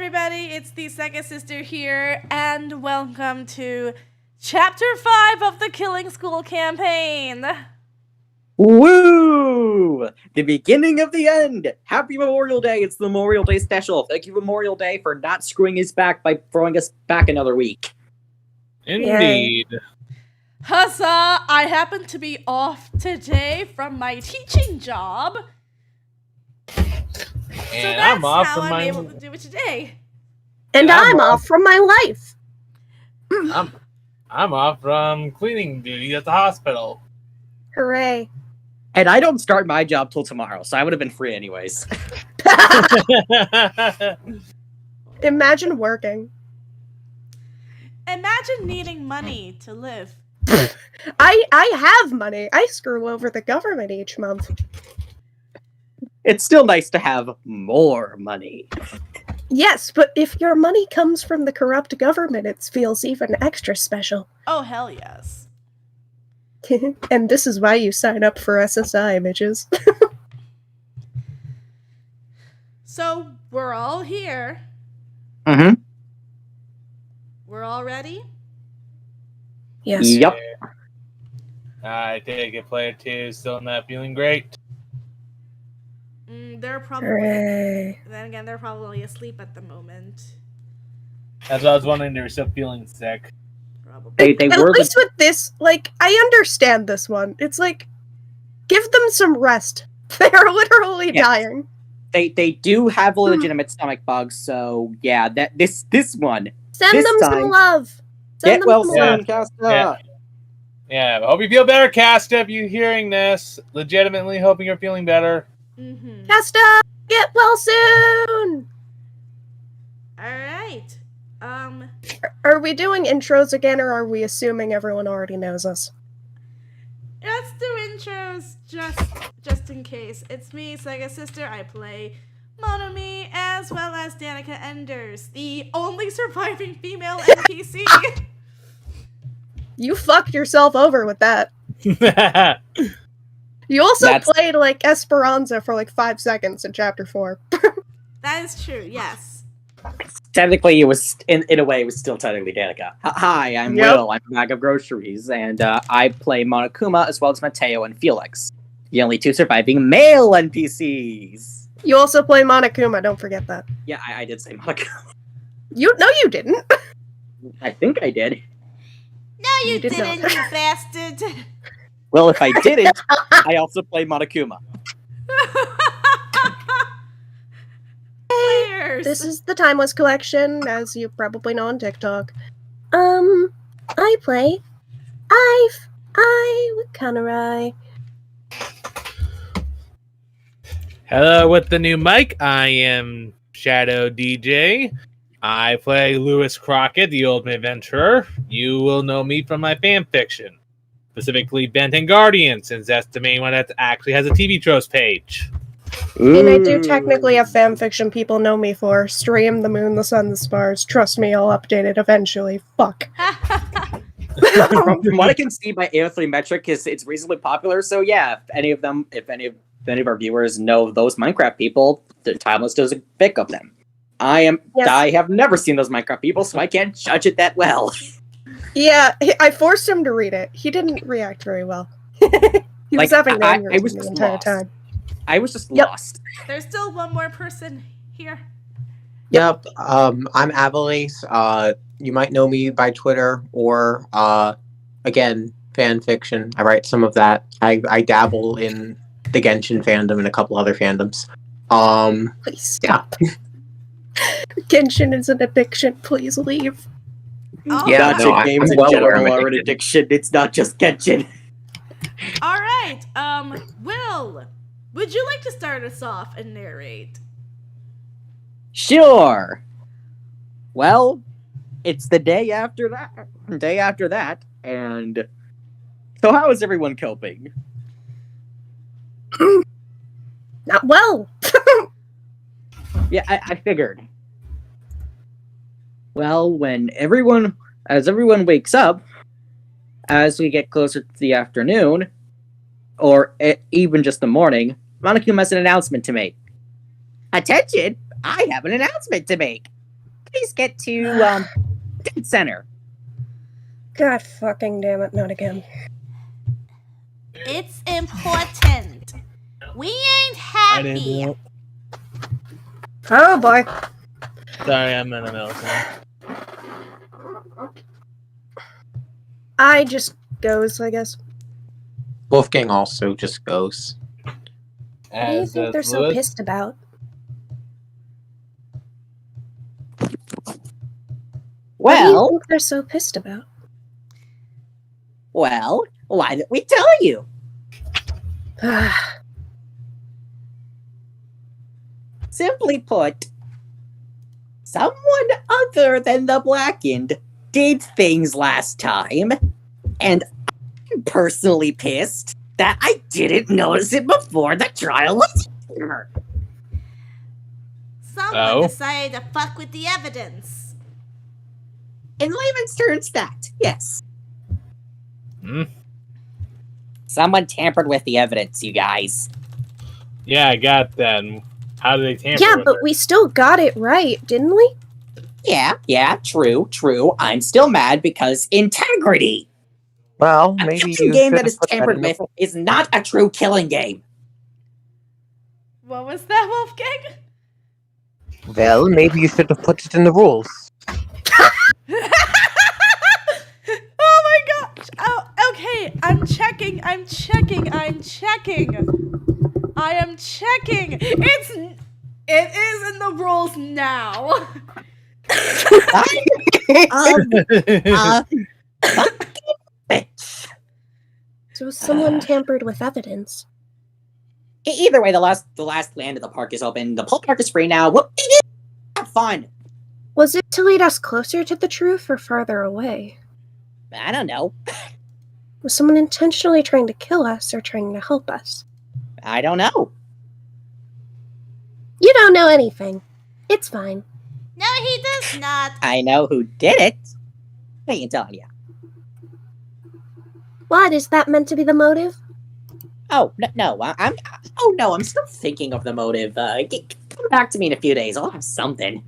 everybody, it's the SEGASister here, and welcome to Chapter 5 of the Killing School campaign! Woo! The beginning of the end! Happy Memorial Day! It's the Memorial Day special. Thank you, Memorial Day, for not screwing us back by throwing us back another week. Indeed. Yay. Huzzah! I happen to be off today from my teaching job. And so that's I'm off how from I'm my... able to do it today. And I'm off from my life. I'm off from cleaning duty at the hospital. Hooray. And I don't start my job till tomorrow, so I would have been free anyways. Imagine working. Imagine needing money to live. I have money. I screw over the government each month. It's still nice to have more money. Yes, but if your money comes from the corrupt government, it feels even extra special. Oh, hell yes. And this is why you sign up for SSI, bitches. So, we're all here. Mm-hmm. We're all ready? Yes. Yep. I take it player 2 still not feeling great. They're probably... Hooray. Then again, they're probably asleep at the moment. That's what I was wondering, they were still feeling sick. Probably. They At were least with this, like, I understand this one. It's like, give them some rest. They're literally dying. They do have a legitimate stomach bug, so yeah, this one. Send them some love. Get well soon, Casta. Yeah, I hope you feel better, Casta, if you're hearing this. Legitimately hoping you're feeling better. Mm-hmm. Casta, get well soon! Alright. Are we doing intros again, or are we assuming everyone already knows us? Let's do intros just in case. It's me, SEGASister. I play Monomi, as well as Danica Enders, the only surviving female NPC. You fucked yourself over with that. You also played, like, Esperanza for, like, 5 seconds in Chapter 4. That is true, yes. Technically, it was, in a way, it was still technically Danica. Hi, I'm Will. I'm BagOfGroceries, and I play Monokuma, as well as Mateo and Felix, the only 2 surviving male NPCs. You also play Monokuma, don't forget that. Yeah, I did say Monokuma. No, you didn't. I think I did. No, you didn't, you bastard. Well, if I didn't, I also play Monokuma. This is the Timeless Collection, as you probably know on TikTok. I play Ai Wakaranai. Hello with the new mic. I am Shadow DJ. I play Lewis Crocket, the ultimate adventurer. You will know me from my fan fiction, specifically Bent and Guardian, since that's the main one that actually has a TV Tropes page. I mean, I do technically have fanfiction people know me for. Stream, the moon, the sun, the stars. Trust me, I'll update it eventually. Fuck. From what I can see by AO3 metric, it's reasonably popular. So yeah, if any of our viewers know those Minecraft people, the Timeless does a pick of them. Yes. I have never seen those Minecraft people, so I can't judge it that well. Yeah, I forced him to read it. He didn't react very well. He was having I anger was the just entire lost. time. I was just Yep. lost. There's still one more person here. Yep. I'm AbelAce. You might know me by Twitter or again, fan fiction. I write some of that. I dabble in the Genshin fandom and a couple other fandoms. Please stop. Genshin is an addiction. Please leave. Oh, Yeah, Gotcha no, games I'm in well aware general I'm are an addicted. addiction. It's not just Genshin. All right. Will, would you like to start us off and narrate? Sure. Well, it's the day after that, and so how is everyone coping? Not well. Yeah, I figured. Well, as everyone wakes up, as we get closer to the afternoon, or even just the morning, Monokuma has an announcement to make. Attention! I have an announcement to make. Please get to Dead Center. God fucking damn it, not again. It's important. We ain't happy. Oh boy. Sorry, I'm in a milk. I just goes, I guess. Wolfgang also just goes. What do you think they're so pissed about? What do you Well, think they're so pissed about? why didn't we tell you? Simply put, someone other than the Blackened did things last time, and I'm personally pissed that I didn't notice it before the trial was over. Someone decided to fuck with the evidence. In layman's terms, that, yes. Hmm? Someone tampered with the evidence, you guys. Yeah, I got that. How did they tamper Yeah, with but it? we still got it right, didn't we? Yeah, true. I'm still mad because integrity. Well, A maybe killing you game that should is have put that tampered in the with rule. is not a true killing game. What was that, Wolfgang? Well, maybe you should have put it in the rules. Oh my gosh! Oh, okay. I'm checking. I am checking. It is in the rules now. Bitch. So someone tampered with evidence. Either way, the last land of the park is open. The pole park is free now. Whoop! Have fun. Was it to lead us closer to the truth or farther away? I don't know. Was someone intentionally trying to kill us or trying to help us? I don't know. You don't know anything. It's fine. No, he does not. I know who did it. I ain't telling you. What, is that meant to be the motive? Oh no, I'm still thinking of the motive. Come back to me in a few days. I'll have something.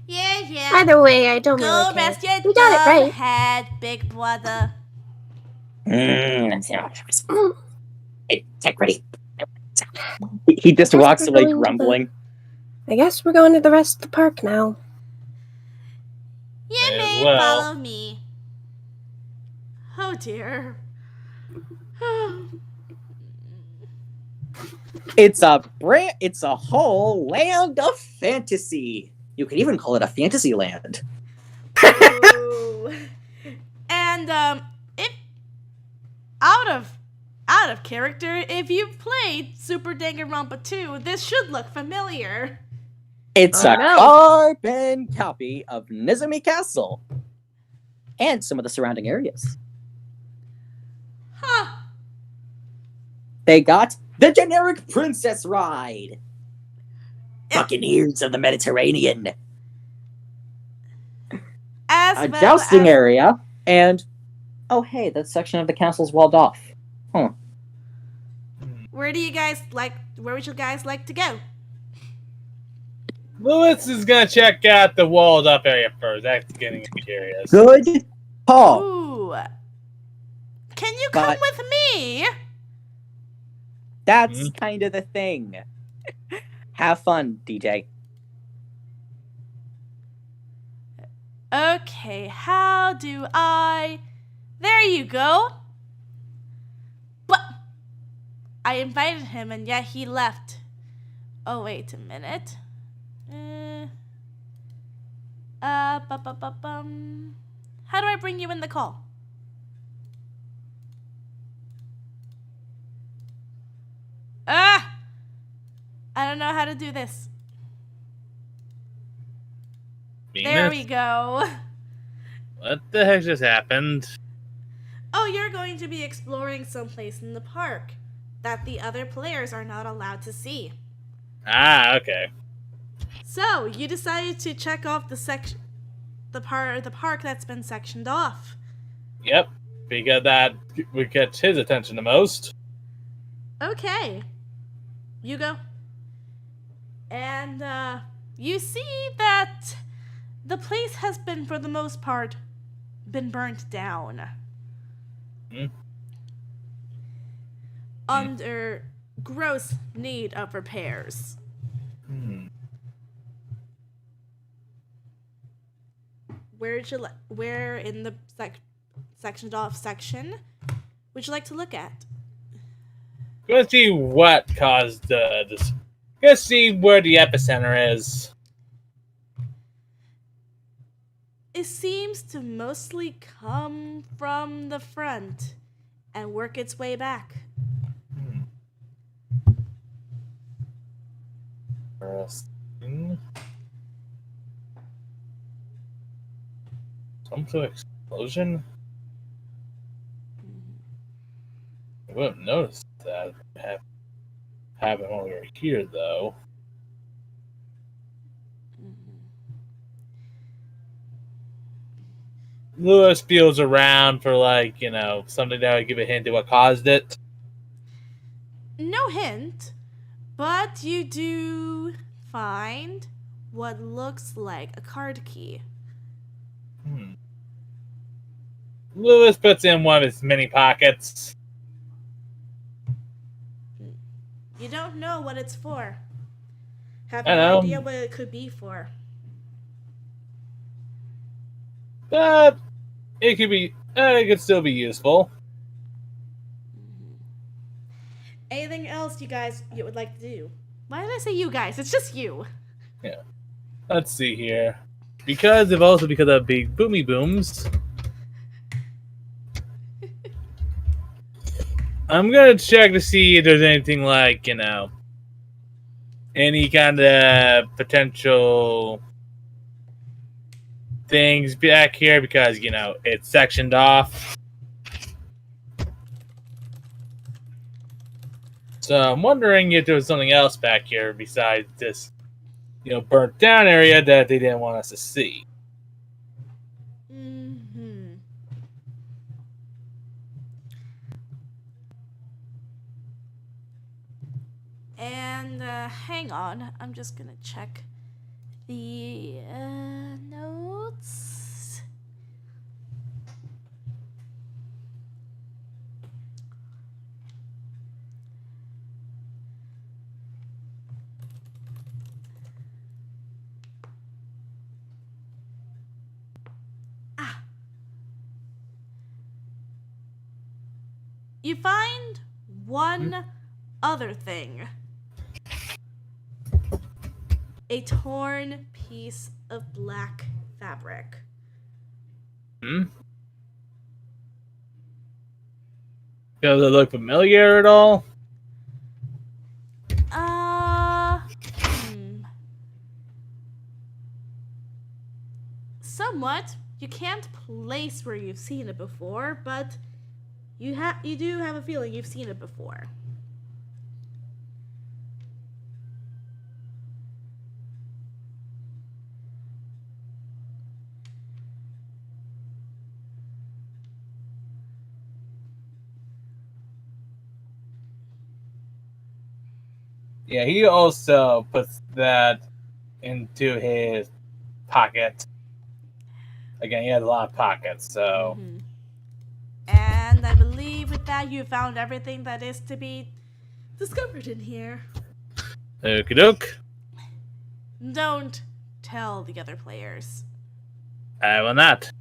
Yeah. Either way, I don't Go really care. rest your You got it right. head, big brother. Integrity. He just Guess walks we're away going to the- grumbling. I guess we're going to the rest of the park now. You As may well. follow me. Oh dear. It's a whole land of fantasy. You could even call it a fantasy land. Ooh. And if out of character, if you've played Super Danganronpa 2, this should look familiar. It's Oh, a no. carbon copy of Nizumi Castle and some of the surrounding areas. Huh. They got the generic princess ride. Buccaneers of the Mediterranean. As A well jousting as area, and oh hey, that section of the castle's walled off. where would you guys like to go? Lewis is gonna check out the walled up area first. That's getting me curious. Good call. Ooh. Can you come But- with me? That's kind of the thing. Have fun, DJ. Okay, how do I... There you go. But I invited him and yet he left. Oh, wait a minute. How do I bring you in the call? Ah! I don't know how to do this. There we go. What the heck just happened? Oh, you're going to be exploring someplace in the park that the other players are not allowed to see. Ah, okay. So, you decided to check off the park that's been sectioned off. Yep. Because that would catch his attention the most. Okay. You go. And, you see that the place has been, for the most part, been burnt down. Under gross need of repairs. Where in the sectioned off section would you like to look at? Let's see what caused this. Let's see where the epicenter is. It seems to mostly come from the front and work its way back. Interesting. Some sort of explosion? I would have noticed that happened when we were here, though. Lewis feels around for, like, something that would give a hint to what caused it. No hint, but you do find what looks like a card key. Lewis puts in one of his many pockets. You don't know what it's for. Have I no know. idea what it could be for. But it could still be useful. Anything else you would like to do? Why did I say you guys? It's just you. Yeah. Let's see here. Because of big boomy booms. I'm gonna check to see if there's anything like, any kind of potential things back here because, it's sectioned off. So I'm wondering if there was something else back here besides this, burnt down area that they didn't want us to see. And hang on, I'm just gonna check the notes. You find one other thing. A torn piece of black fabric. Does it look familiar at all? somewhat. You can't place where you've seen it before, but you do have a feeling you've seen it before. Yeah, he also puts that into his pocket. Again, he has a lot of pockets, so... Mm-hmm. And I believe with that you found everything that is to be discovered in here. Okie doke. Don't tell the other players. I will not.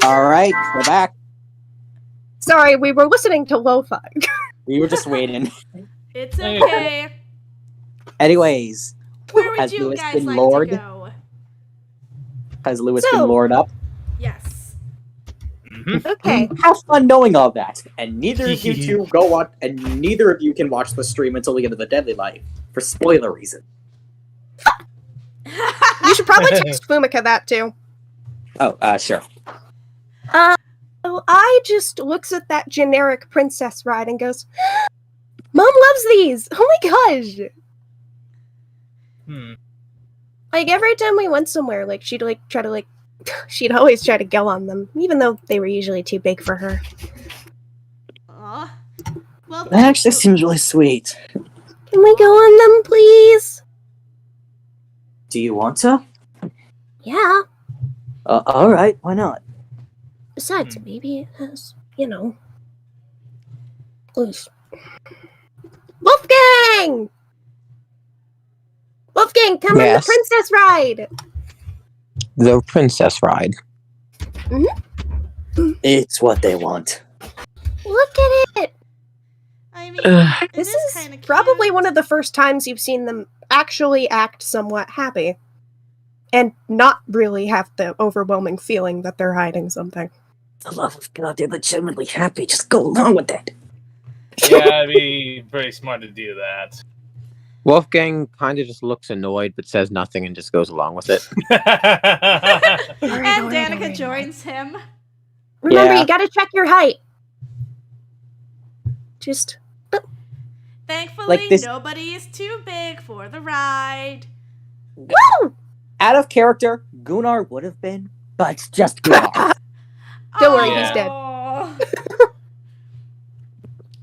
All right, we're back. Sorry, we were listening to lo-fi. We were just waiting. It's okay. Anyways, Where would has you Lewis guys been like lured? to go? Has Lewis So- been lured up? Yes. Mm-hmm. Okay. Have fun knowing all that. And neither of you two go on, and neither of you can watch the stream until we get to the Deadly Life for spoiler reasons. You should probably text Fumika that too. Oh, sure. So I just looks at that generic princess ride and goes, Mom loves these! Oh my gosh! Like, every time we went somewhere, like, she'd always try to go on them, even though they were usually too big for her. Aw. Well, That actually seems really sweet. Can we go on them, please? Do you want to? Yeah. All right, why not? Besides, maybe it has, clues. Wolfgang! Wolfgang, come on the Yes? princess ride! The princess ride. It's what they want. Look at it! I mean, it This is is kind of probably one of the first times you've seen them actually act somewhat happy. And not really have the overwhelming feeling that they're hiding something. For the love of God, they're legitimately happy. Just go along with it. Yeah, it'd be very smart to do that. Wolfgang kind of just looks annoyed but says nothing and just goes along with it. And Danica joins him. Remember, Yeah. you gotta check your height. Just... Thankfully, Like this- nobody is too big for the ride. Woo! Out of character, Gunnar would have been, but just Gunnar. Don't worry, he's dead. Aw.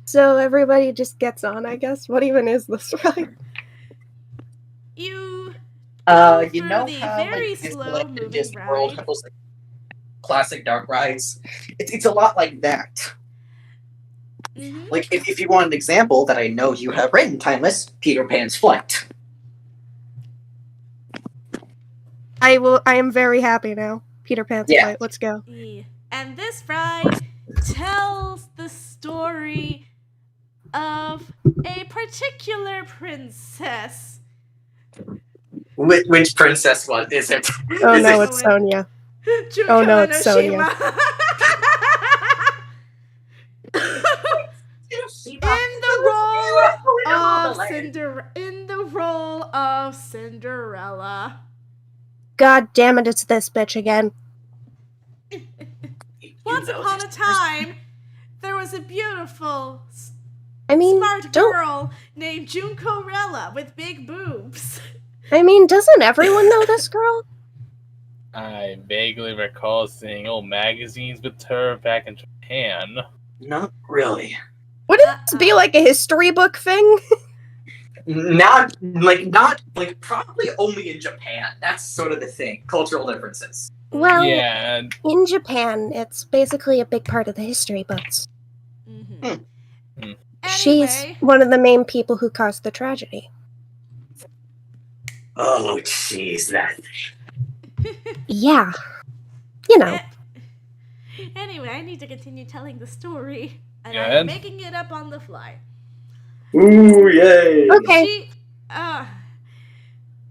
So everybody just gets on, I guess. What even is this ride? You go through the very slow-moving ride. have those classic dark rides? It's a lot like that. Mhm. Like, if you want an example that I know you have written, Timeless, Peter Pan's Flight. I am very happy now. Peter Pan's Yeah. flight. Let's go. Yeah. And this ride tells the story of a particular princess. Which princess is it? Oh Is no, it- it's Sonia. Junko Oh, no, it's Enoshima. In the role of Cinderella. God damn it, it's this bitch again. Once upon a time, there was a beautiful, I mean, smart girl named Junkorella with big boobs. doesn't everyone know this girl? I vaguely recall seeing old magazines with her back in Japan. Not really. Wouldn't this be like a history book thing? Not probably only in Japan. That's sort of the thing. Cultural differences. Well, Yeah, in Japan, it's basically a big part of the history books. Mm-hmm. She's Anyway, one of the main people who caused the tragedy. Oh, jeez, that. Yeah. You know. Anyway, I need to continue telling the story, and Go I'm ahead. making it up on the fly. Ooh, yay! Okay.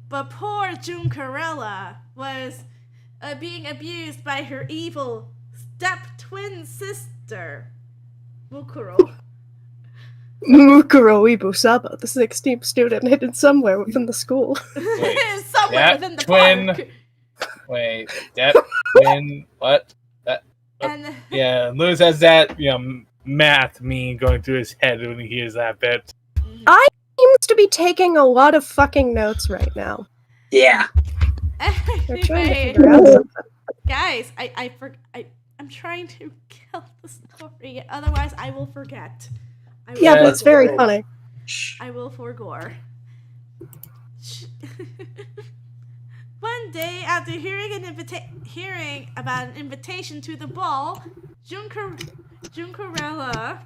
But poor Junkarella was being abused by her evil step-twin sister, Mukuro. Mukuro Ibusaba, the 16th student, hidden somewhere within the school. Wait, Somewhere that within the twin- park. Wait, that when what? And Yeah, Lewis has that math meme going through his head when he hears that bit. Seems to be taking a lot of fucking notes right now. Yeah. They're trying to Anyway, figure out something. guys, I'm trying to kill the story. Otherwise, I will forget. Yeah, but Yeah. it's very funny. I will forgore. One day, after hearing about an invitation to the ball, Junkarella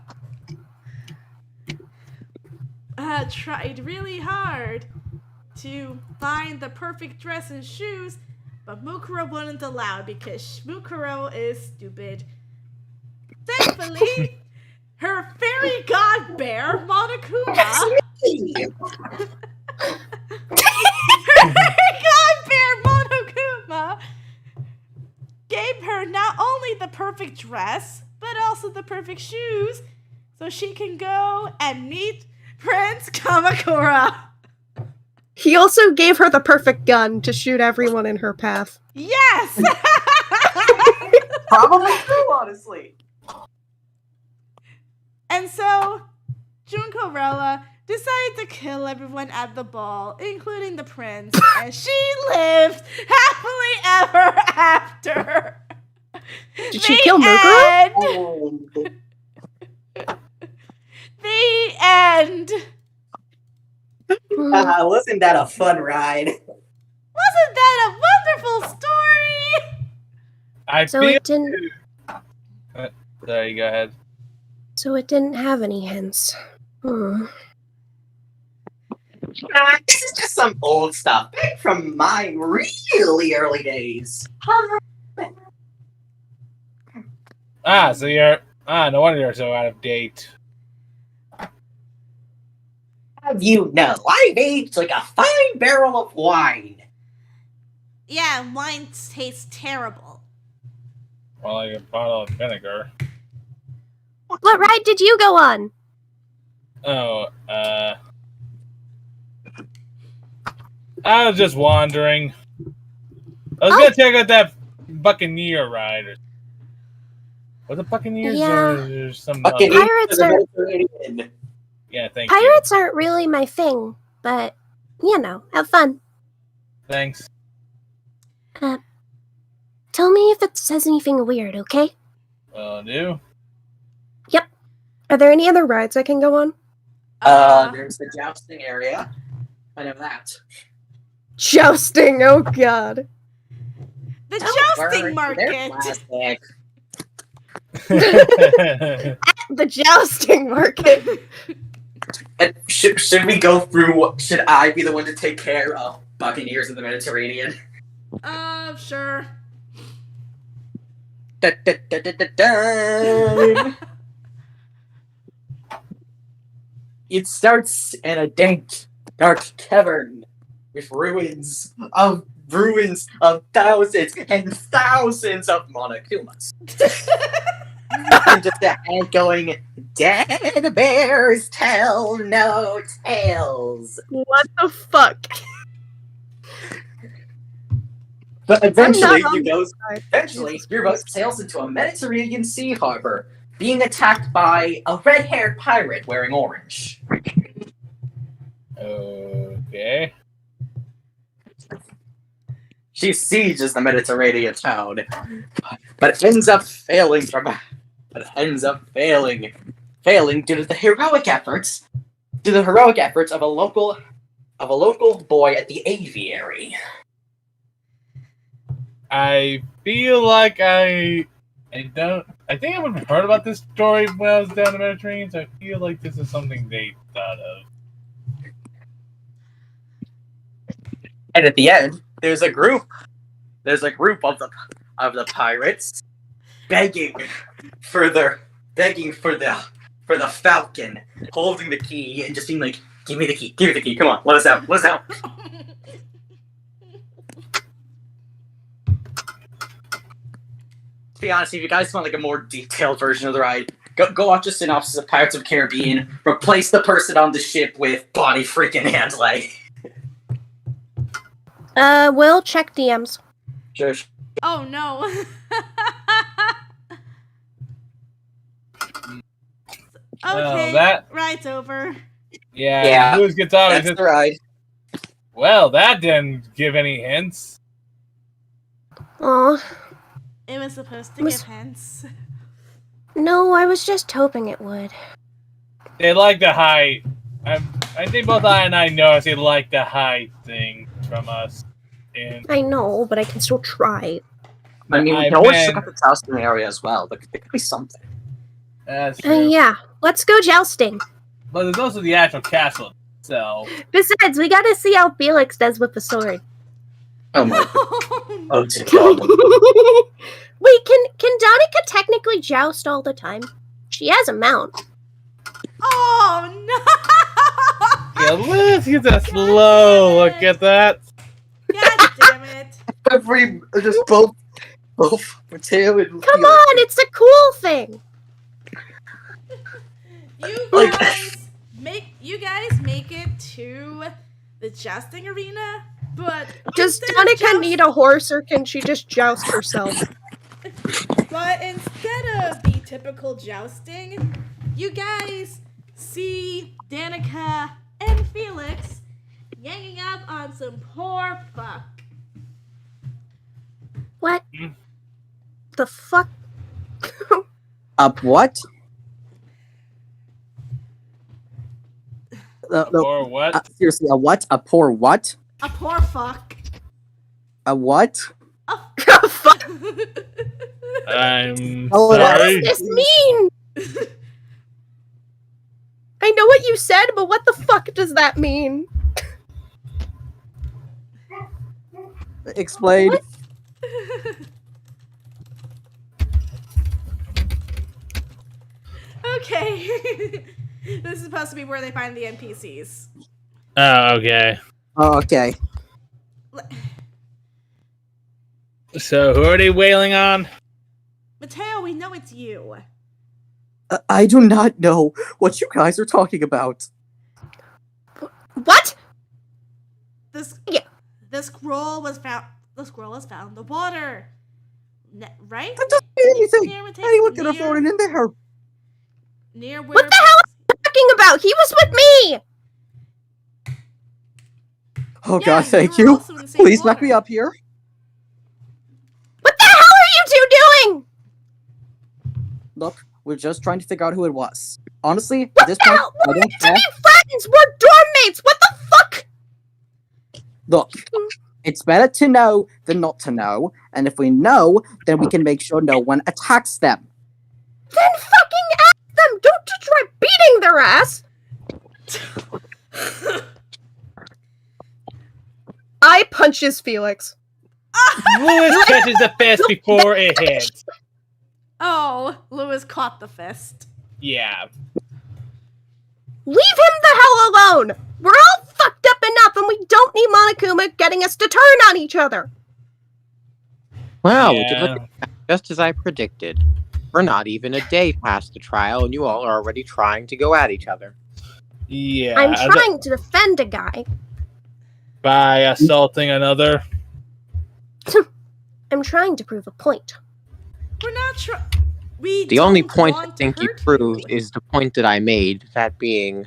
tried really hard to find the perfect dress and shoes, but Mukuro wouldn't allow because Mukuro is stupid. Thankfully, her fairy god bear, Monokuma, gave her not only the perfect dress, but also the perfect shoes, so she can go and meet Prince Kamakura. He also gave her the perfect gun to shoot everyone in her path. Yes! Probably true, honestly. And so, Junkarella decided to kill everyone at the ball, including the prince, and she lived happily ever after. Did she kill Mukuro? Oh. The end. Wasn't that a fun ride? Wasn't that a wonderful story? I So feel. it didn't. Sorry, go ahead. So it didn't have any hints. This is just some old stuff back from my really early days. So you're. No wonder you're so out of date. Have you know, I've aged like a fine barrel of wine. Yeah, wine tastes terrible. Well, like a bottle of vinegar. What ride did you go on? Oh, I was just wandering. I was gonna check out that Buccaneer ride. Was it Buccaneers or some Buccaneers other? Pirates to the are- Mediterranean. Yeah, thank you. Pirates aren't really my thing, but, have fun. Thanks. Tell me if it says anything weird, okay? Will do. Are there any other rides I can go on? There's the jousting area. I know that. Jousting, oh god. The Don't jousting worry, market. they're plastic. The jousting market. And should we go through? Should I be the one to take care of Buccaneers of the Mediterranean? Sure. Dun. It starts in a dank, dark cavern with ruins of thousands and thousands of Monokumas. And just a hand going, dead bears tell no tales. What the fuck? But eventually, I'm not on your boat sails into a Mediterranean sea harbor, being attacked by a red-haired pirate wearing orange. Okay. She sieges the Mediterranean town, but ends up failing due to the heroic efforts of a local boy at the aviary. I feel like I think I would have heard about this story when I was down the Mediterranean, so I feel like this is something they thought of. And at the end, there's a group of the pirates begging for the falcon, holding the key and just being like, give me the key, come on, let us out. To be honest, if you guys want like a more detailed version of the ride, Go watch a synopsis of Pirates of the Caribbean. Replace the person on the ship with body freaking hand leg. Will, check DMs. Sure. Oh no. Okay, that- ride's over. Yeah. Lewis gets out. That's the ride. Well, that didn't give any hints. Aw. It was supposed to give hints. No, I was just hoping it would. They like the high. I think both I and I know they like the high thing from us. And I know, but I can still try. I mean, we can always check out the Charleston area as well. There could be something. Yeah, let's go jousting. But there's also the actual castle. So. Besides, we gotta see how Felix does with the sword. Oh my god. Oh dear god. Wait, can Danica technically joust all the time? She has a mount. Oh no! Yeah, let's get that slow look at that. God damn it! Just both Mateo and Come on, it's a cool thing. You guys make it to the jousting arena, but does Danica need a horse, or can she just joust herself? But instead of the typical jousting, you guys see Danica and Felix yanking up on some poor fuck. What? The fuck? What? Or what? Seriously, a what? A poor what? A poor fuck. A what? Oh, fuck. I'm What sorry. does this mean? I know what you said, but what the fuck does that mean? Explain. What? Okay. This is supposed to be where they find the NPCs. Oh, okay. Oh, okay. So, who are they wailing on? Mateo, we know it's you. I do not know what you guys are talking about. What? The scroll was found. The scroll was found in the water. Right? That doesn't mean anything. Near Mateo- Anyone could have thrown it in there. Near where? What the hell are you talking about? He was with me! Oh Yeah, god, thank were you. also in the same Please back water. me up here. What the hell are you two doing? Look, we're just trying to figure out who it was. Honestly, What at this the point, hell? I We're don't meant to care. be friends! We're dorm mates! What the fuck? Look, it's better to know than not to know, and if we know, then we can make sure no one attacks them. Then fucking ask them! Don't you try beating their ass! I punches Felix. Lewis catches the fist before it hits. Oh, Lewis caught the fist. Yeah. Leave him the hell alone! We're all fucked up enough and we don't need Monokuma getting us to turn on each other! Wow, Yeah. just as I predicted. We're not even a day past the trial, and you all are already trying to go at each other. Yeah. I'm trying to defend a guy. By assaulting another. I'm trying to prove a point. We're not sure. We. The only don't point I want to think you hurt proved is the point that I made, that being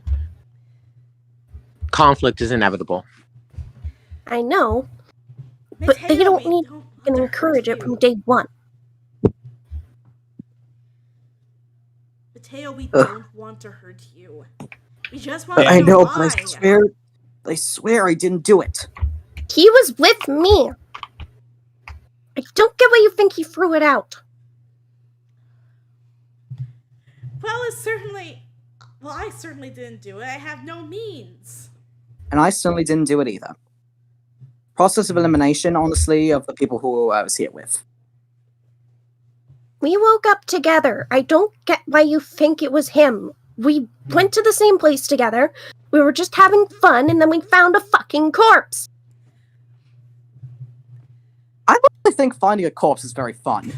conflict is inevitable. I know, but they Mateo, don't we need don't to want encourage hurt it from you. day one. Mateo, we don't want to hurt you. We just want to I know, why. but I swear I didn't do it. He was with me. I don't get why you think he threw it out. Well, I certainly didn't do it. I have no means. And I certainly didn't do it either. Process of elimination, honestly, of the people who I was here with. We woke up together. I don't get why you think it was him. We went to the same place together. We were just having fun, and then we found a fucking corpse. I think finding a corpse is very fun.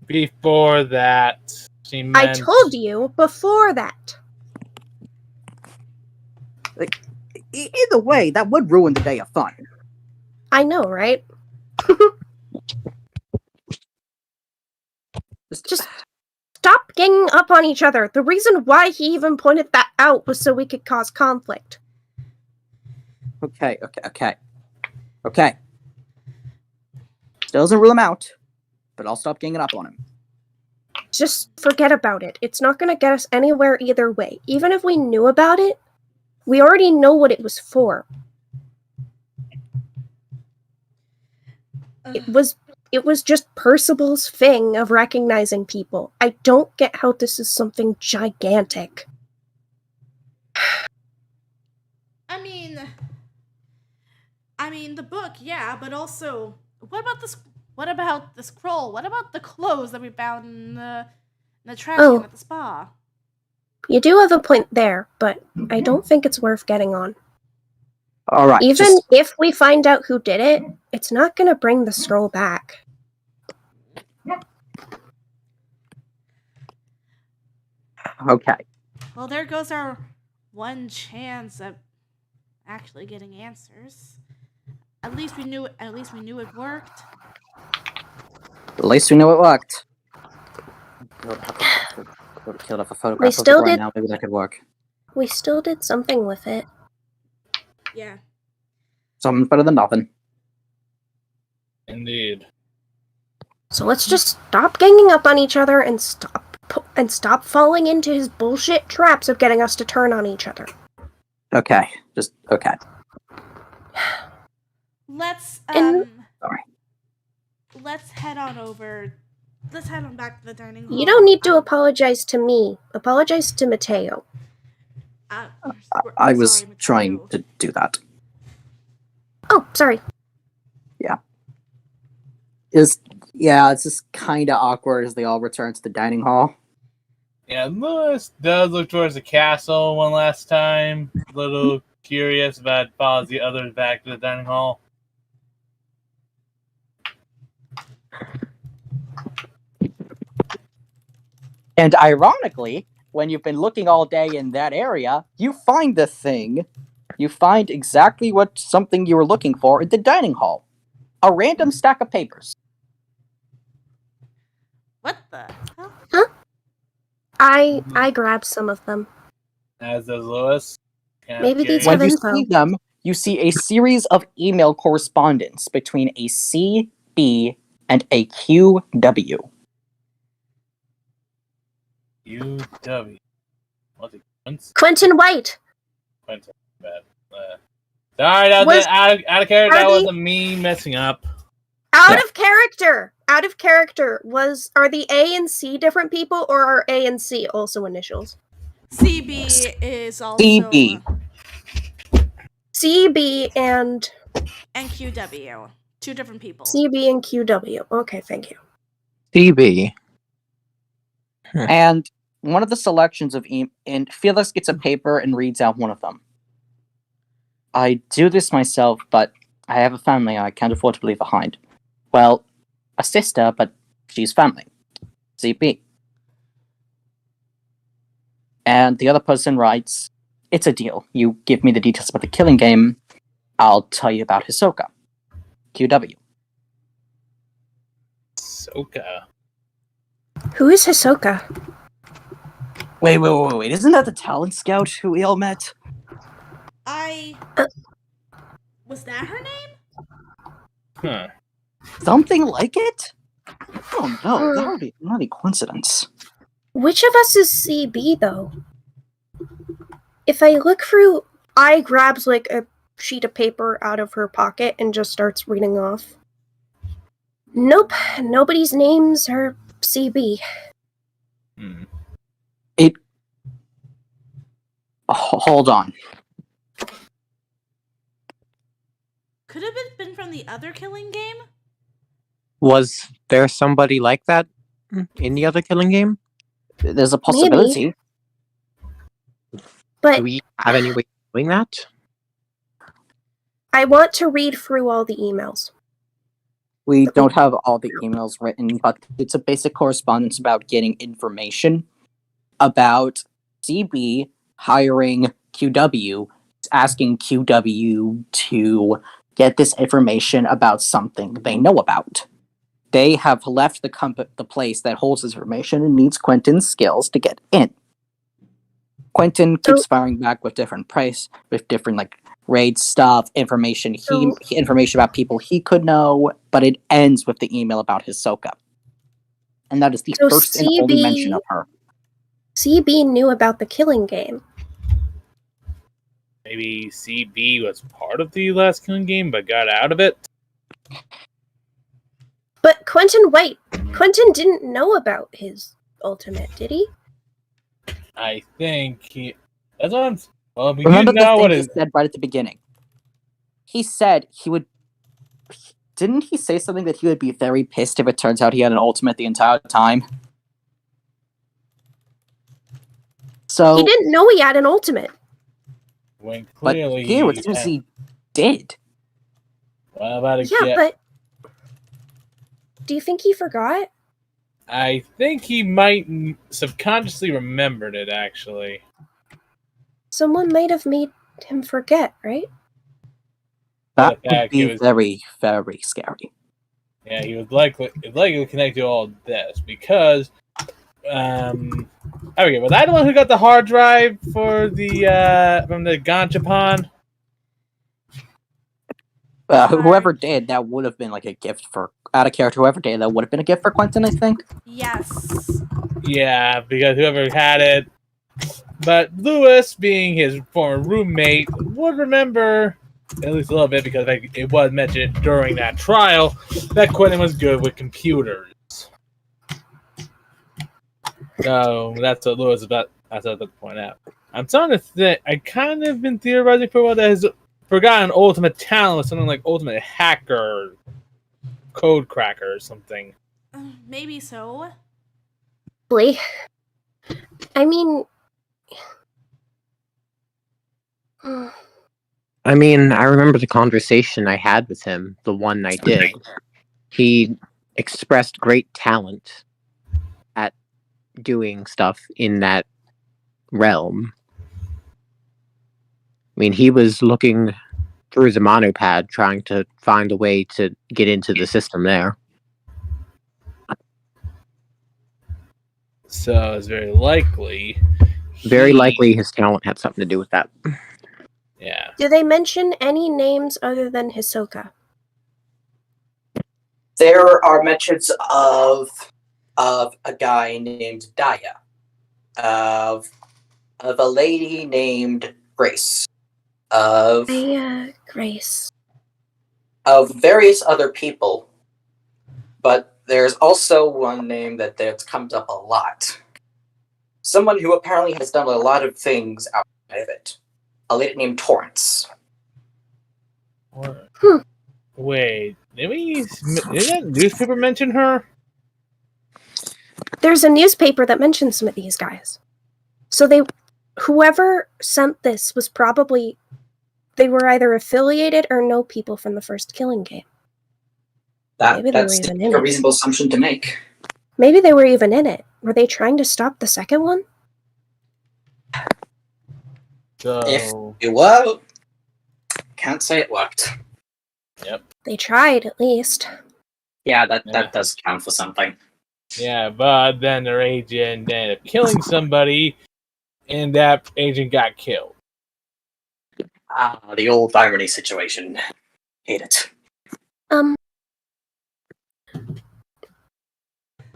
Before that, she meant... I told you before that. Either way, that would ruin the day of fun. I know, right? Just stop ganging up on each other. The reason why he even pointed that out was so we could cause conflict. Okay. Still doesn't rule him out, but I'll stop ganging up on him. Just forget about it. It's not going to get us anywhere either way. Even if we knew about it, we already know what it was for. It was just Percival's thing of recognizing people. I don't get how this is something gigantic. I mean, the book, yeah, but also, what about this? What about the scroll? What about the clothes that we found in the trash can at the spa? You do have a point there, but I don't think it's worth getting on. All right. Even if we find out who did it, it's not going to bring the scroll back. Okay. Well, there goes our one chance of actually getting answers. At least we knew it worked. At least we knew it worked. Would have killed off a photograph. We still did. Now. Maybe that could work. We still did something with it. Yeah. Something's better than nothing. Indeed. So let's just stop ganging up on each other and stop falling into his bullshit traps of getting us to turn on each other. Okay. Just okay. Let's Sorry. Let's head on over. Let's head on back to the dining hall. You don't need to apologize to me. Apologize to Mateo. I was trying to do that. Oh, sorry. It's just kind of awkward as they all return to the dining hall. Yeah, Lewis does look towards the castle one last time. A little curious, but follows the others back to the dining hall. And ironically, when you've been looking all day in that area, you find the thing. You find exactly something you were looking for in the dining hall. A random stack of papers. What the hell? Huh? I grabbed some of them. As does Lewis. Maybe these When have you info. see them, you see a series of email correspondence between a CB and a QW. UW. What's it? Quentin White! Quentin. Bad. Sorry, that was out of character. That wasn't me messing up. Out of character! Out of character. Are the A and C different people, or are A and C also initials? CB is also CB. CB and QW. Two different people. CB and QW. Okay, thank you. CB. And one of the selections of and Felix gets a paper and reads out one of them. I do this myself, but I have a family I can't afford to leave behind. Well, a sister, but she's family. CB. And the other person writes, it's a deal. You give me the details about the killing game, I'll tell you about Hisoka. QW. Hisoka. Who is Hisoka? Wait. Isn't that the talent scout who we all met? Was that her name? Huh. Something like it? Oh no, that would be not a coincidence. Which of us is CB, though? If I look through, I grabs like a sheet of paper out of her pocket and just starts reading off. Nope, nobody's names are CB. Hold on. Could have been from the other killing game? Was there somebody like that in the other killing game? There's a possibility. Maybe. But Do we have any way of doing that? I want to read through all the emails. We don't have all the emails written, but it's a basic correspondence about getting information about CB hiring QW, asking QW to get this information about something they know about. They have left the place that holds this information and needs Quentin's skills to get in. Quentin keeps firing back with different raid stuff, information about people he could know, but it ends with the email about Hisoka. And that is the first and only mention of her. CB knew about the killing game. Maybe CB was part of the last killing game, but got out of it. But Quentin didn't know about his ultimate, did he? I think he. That's what I'm. Well, we Remember know the what thing he said right at the beginning. He said he would. Didn't he say something that he would be very pissed if it turns out he had an ultimate the entire time? So he didn't know he had an ultimate. When clearly, but here it seems he did. Well, about but do you think he forgot? I think he might subconsciously remembered it, actually. Someone might have made him forget, right? That would be very, very scary. Yeah, he was likely connected to all this because okay, was I the one who got the hard drive for the from the Ganchapan? Whoever did, that would have been like a gift for out of character. Whoever did, that would have been a gift for Quentin, I think. Yes. Yeah, because whoever had it, but Lewis, being his former roommate, would remember at least a little bit because it was mentioned during that trial that Quentin was good with computers. So that's what Lewis about. That's what I was to point out. I'm starting to think I kind of been theorizing for a while that his forgotten ultimate talent was something like ultimate hacker, code cracker, or something. Maybe so. I mean, I remember the conversation I had with him, the one I did. He expressed great talent at doing stuff in that realm. I mean, he was looking through his monopad, trying to find a way to get into the system there. So it's very likely. Very likely his talent had something to do with that. Yeah. Do they mention any names other than Hisoka? There are mentions of a guy named Daya, of a lady named Grace, Grace, of various other people, but there's also one name that comes up a lot. Someone who apparently has done a lot of things outside of it. A lady named Torrance. Wait, did that newspaper mention her? There's a newspaper that mentions some of these guys. So whoever sent this was probably, they were either affiliated or know people from the first killing game. That's a reasonable assumption to make. Maybe they were even in it. Were they trying to stop the second one? So, if it worked, can't say it worked. Yep. They tried, at least. Yeah, that does count for something. Yeah, but then their agent ended up killing somebody, and that agent got killed. The old irony situation. Hate it.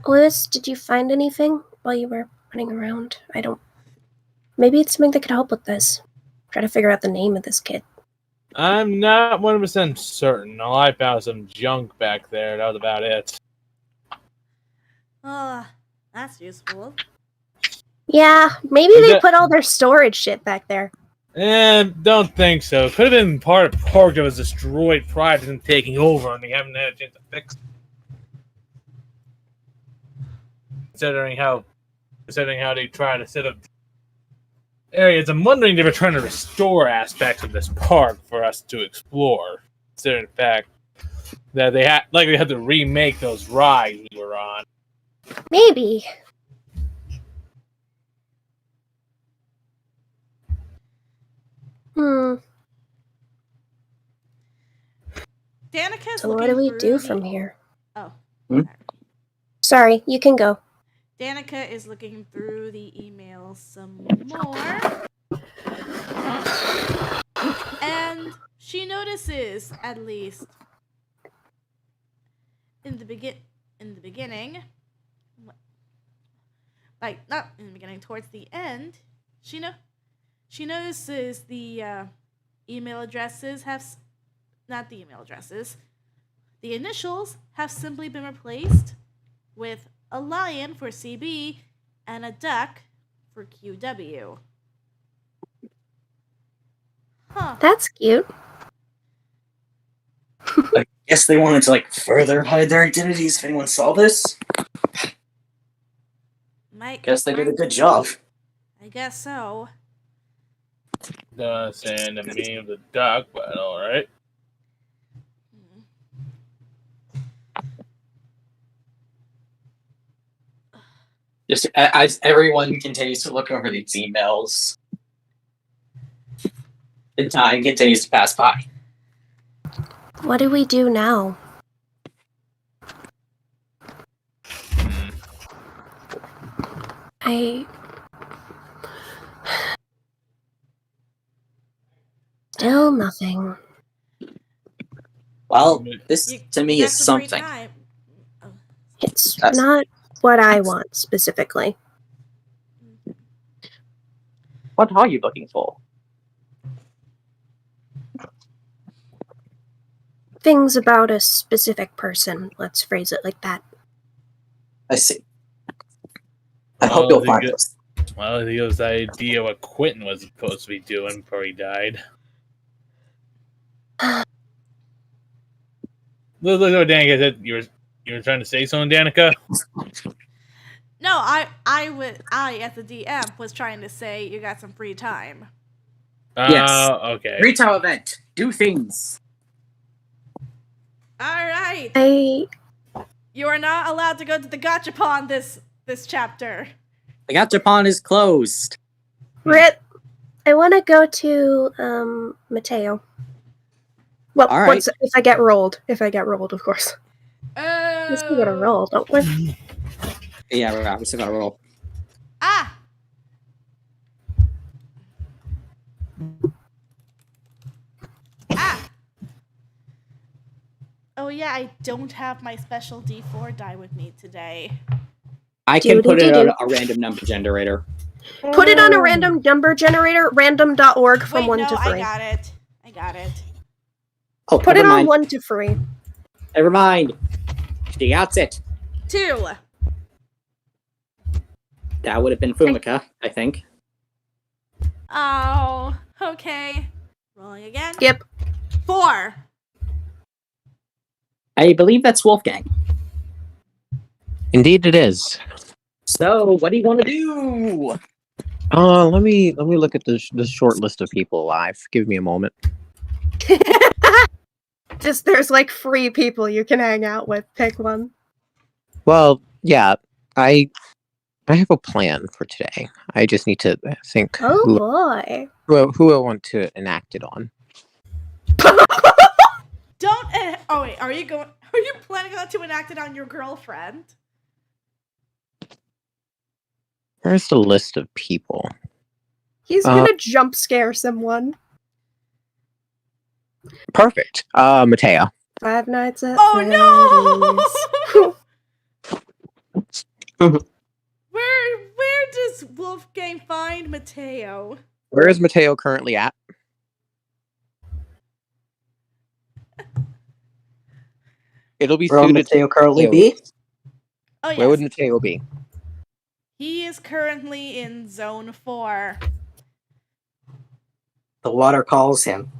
Lewis, did you find anything while you were running around? Maybe it's something that could help with this. Try to figure out the name of this kid. I'm not 100% certain. All I found was some junk back there. That was about it. That's useful. Yeah, maybe they put all their storage shit back there. Don't think so. Could have been part of Park that was destroyed prior to them taking over, and they haven't had a chance to fix it. Considering how they try to set up areas, I'm wondering if they were trying to restore aspects of this park for us to explore. Considering the fact that they likely had to remake those rides we were on. Maybe. Hmm. Danica's So looking what do we through do the- from here? Oh. Hmm? Sorry, you can go. Danica is looking through the emails some more. And she notices, at least in the beginning, like not in the beginning, towards the end, she notices the email addresses have not the email addresses. The initials have simply been replaced with a lion for CB and a duck for QW. Huh. That's cute. I guess they wanted to like further hide their identities. If anyone saw this, guess they did a good job. I guess so. Does and the meaning of the duck, but all right. Just as everyone continues to look over these emails, the time continues to pass by. What do we do now? Still nothing. Well, this to me You is got some free something. time. Oh. It's That's- not what I want specifically. What are you looking for? Things about a specific person. Let's phrase it like that. I see. I hope you'll find it. us. Well, I think it was the idea what Quentin was supposed to be doing before he died. Look, Danica said you were trying to say something, Danica. No, I as the DM was trying to say you got some free time. Yes. Okay. Retail event. Do things. All right. You are not allowed to go to the gachapon this chapter. The gachapon is closed. Rip. I want to go to Mateo. Well, All right. if I get rolled. If I get rolled, of course. We still gotta roll, don't we? Yeah, we still gotta roll. Ah. Ah. Oh yeah, I don't have my special D4 die with me today. I can put it on a random number generator. Put it on a random number generator, random.org from Wait, 1 no, to 3. I got it. Oh, Put it on 1 to 3. Never mind. She got it. 2. That would have been Fumika, I think. Oh, okay. Rolling again. Yep. 4. I believe that's Wolfgang. Indeed, it is. So, what do you want to do? Let me look at this short list of people alive. Give me a moment. Just there's like 3 people you can hang out with. Pick one. Well, yeah, I have a plan for today. I just need to think Oh boy. who I want to enact it on. Don't. Oh wait, are you planning on to enact it on your girlfriend? Where's the list of people? He's gonna jump scare someone. Perfect. Mateo. 5 Nights at Oh Freddy's. no! Where does Wolfgang find Mateo? Where is Mateo currently at? It'll be Where would suited Mateo to currently Mateo. be? Oh yes. Where would Mateo be? He is currently in Zone 4. The water calls him,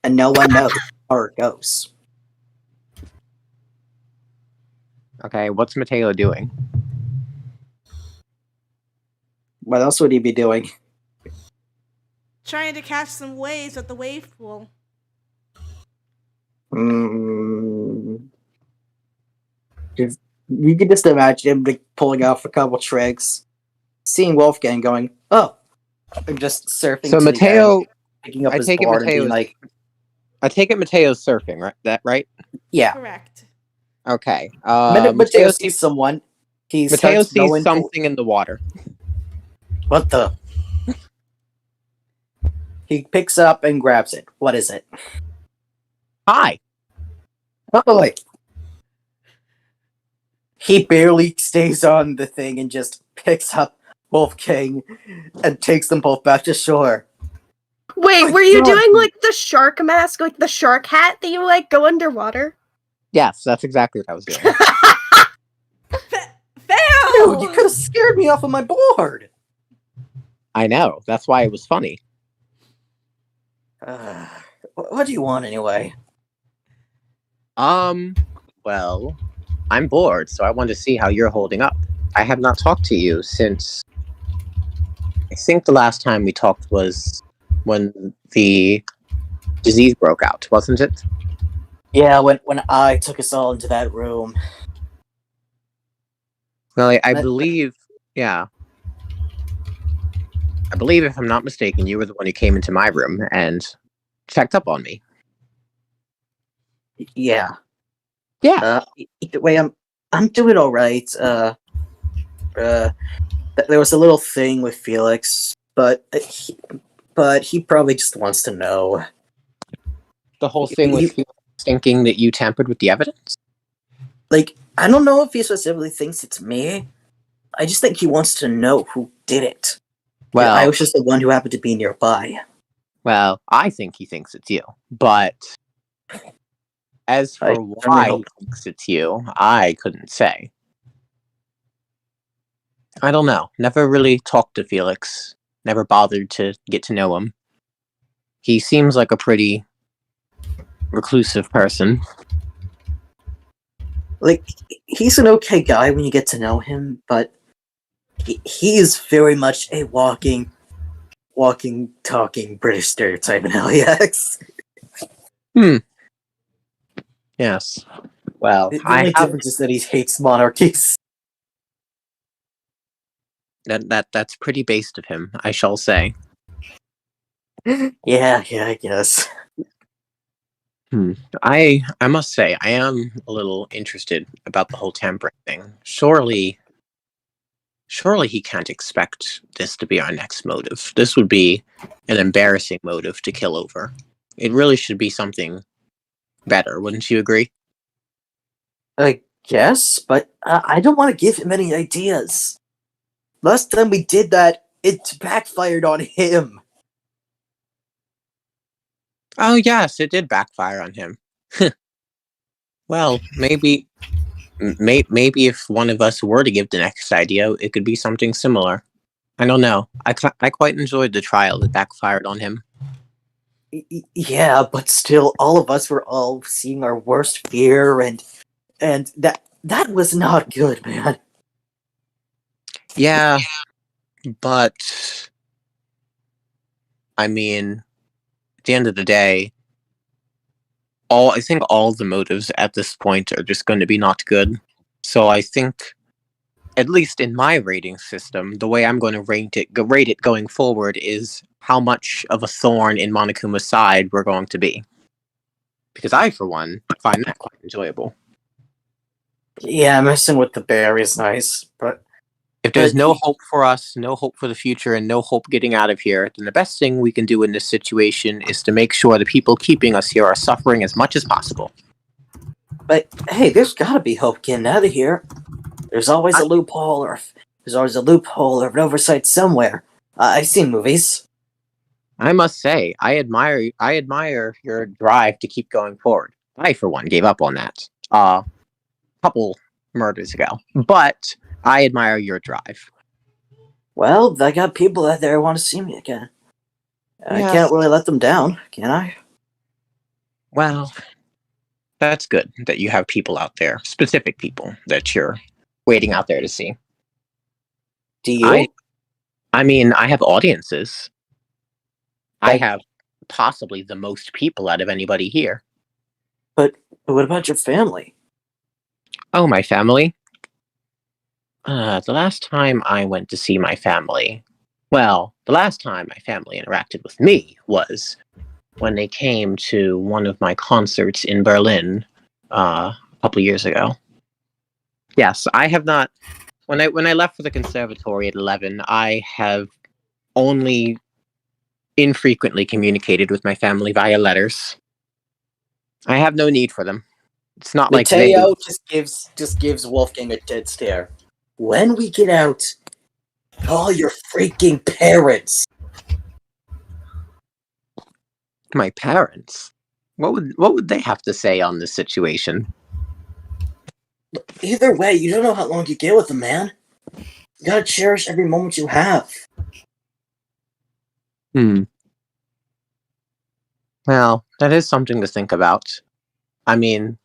and no one knows where it goes. Okay, what's Mateo doing? What else would he be doing? Trying to catch some waves at the wave pool. You can just imagine him like, pulling off a couple tricks, seeing Wolfgang going, "Oh," and just surfing So to Mateo, the end, picking up I his take it board and being Mateo's. like, I take it Mateo's surfing, right? That right? "Yeah." Correct. Okay. Mateo sees someone. He Mateo starts sees going for something in the water. what the. He picks up and grabs it. What is it? Hi. Oh, wait. He barely stays on the thing and just picks up Wolfgang and takes them both back to shore. Wait, My were you God. doing like the shark mask, like the shark hat that you like go underwater? Yes, that's exactly what I was doing. Fail! Dude, you could have scared me off of my board. I know. That's why it was funny. What do you want anyway? Well, I'm bored, so I wanted to see how you're holding up. I have not talked to you since. I think the last time we talked was when the disease broke out, wasn't it? Yeah, when I took us all into that room. Well, I That- believe, yeah. I believe, if I'm not mistaken, you were the one who came into my room and checked up on me. Yeah. Yeah. Either way, I'm doing all right. There was a little thing with Felix, but he probably just wants to know. The whole thing with Felix thinking that you tampered with the evidence? Like, I don't know if he specifically thinks it's me. I just think he wants to know who did it. Well, I was just the one who happened to be nearby. Well, I think he thinks it's you, but as for why he thinks it's you, I couldn't say. I don't know. Never really talked to Felix. Never bothered to get to know him. He seems like a pretty reclusive person. Like, he's an okay guy when you get to know him, but he is very much a walking, talking British stereotype in LAX. Yes. Well, The only difference is that he hates monarchies. That's pretty based of him, I shall say. Yeah, I guess. I must say, I am a little interested about the whole tampering thing. Surely he can't expect this to be our next motive. This would be an embarrassing motive to kill over. It really should be something better, wouldn't you agree? I guess, but I don't want to give him any ideas. Last time we did that, it backfired on him. Oh yes, it did backfire on him. Well, maybe if one of us were to give the next idea, it could be something similar. I don't know. I quite enjoyed the trial that backfired on him. Yeah, but still, all of us were all seeing our worst fear, and that was not good, man. Yeah, but I mean, at the end of the day, I think all the motives at this point are just going to be not good. So I think, at least in my rating system, the way I'm going to rate it going forward is how much of a thorn in Monokuma's side we're going to be. Because I, for one, find that quite enjoyable. Yeah, messing with the bear is nice, but if there's no hope for us, no hope for the future, and no hope getting out of here, then the best thing we can do in this situation is to make sure the people keeping us here are suffering as much as possible. But hey, there's gotta be hope getting out of here. There's always a loophole, or an oversight somewhere. I've seen movies. I must say, I admire your drive to keep going forward. I, for one, gave up on that a couple murders ago, but I admire your drive. Well, I got people out there who want to see me again. I can't really let them down, can I? Well, that's good that you have people out there, specific people that you're waiting out there to see. Do you? I mean, I have audiences. I have possibly the most people out of anybody here. But what about your family? Oh, my family? The last time I went to see my family, well, the last time my family interacted with me was when they came to one of my concerts in Berlin a couple years ago. Yes, I have not. When I left for the conservatory at 11, I have only infrequently communicated with my family via letters. I have no need for them. It's not like they. Mateo just gives Wolfgang a dead stare. When we get out, call your freaking parents. My parents. What would they have to say on this situation? Either way, you don't know how long you get with them, man. You gotta cherish every moment you have. Well, that is something to think about. I mean,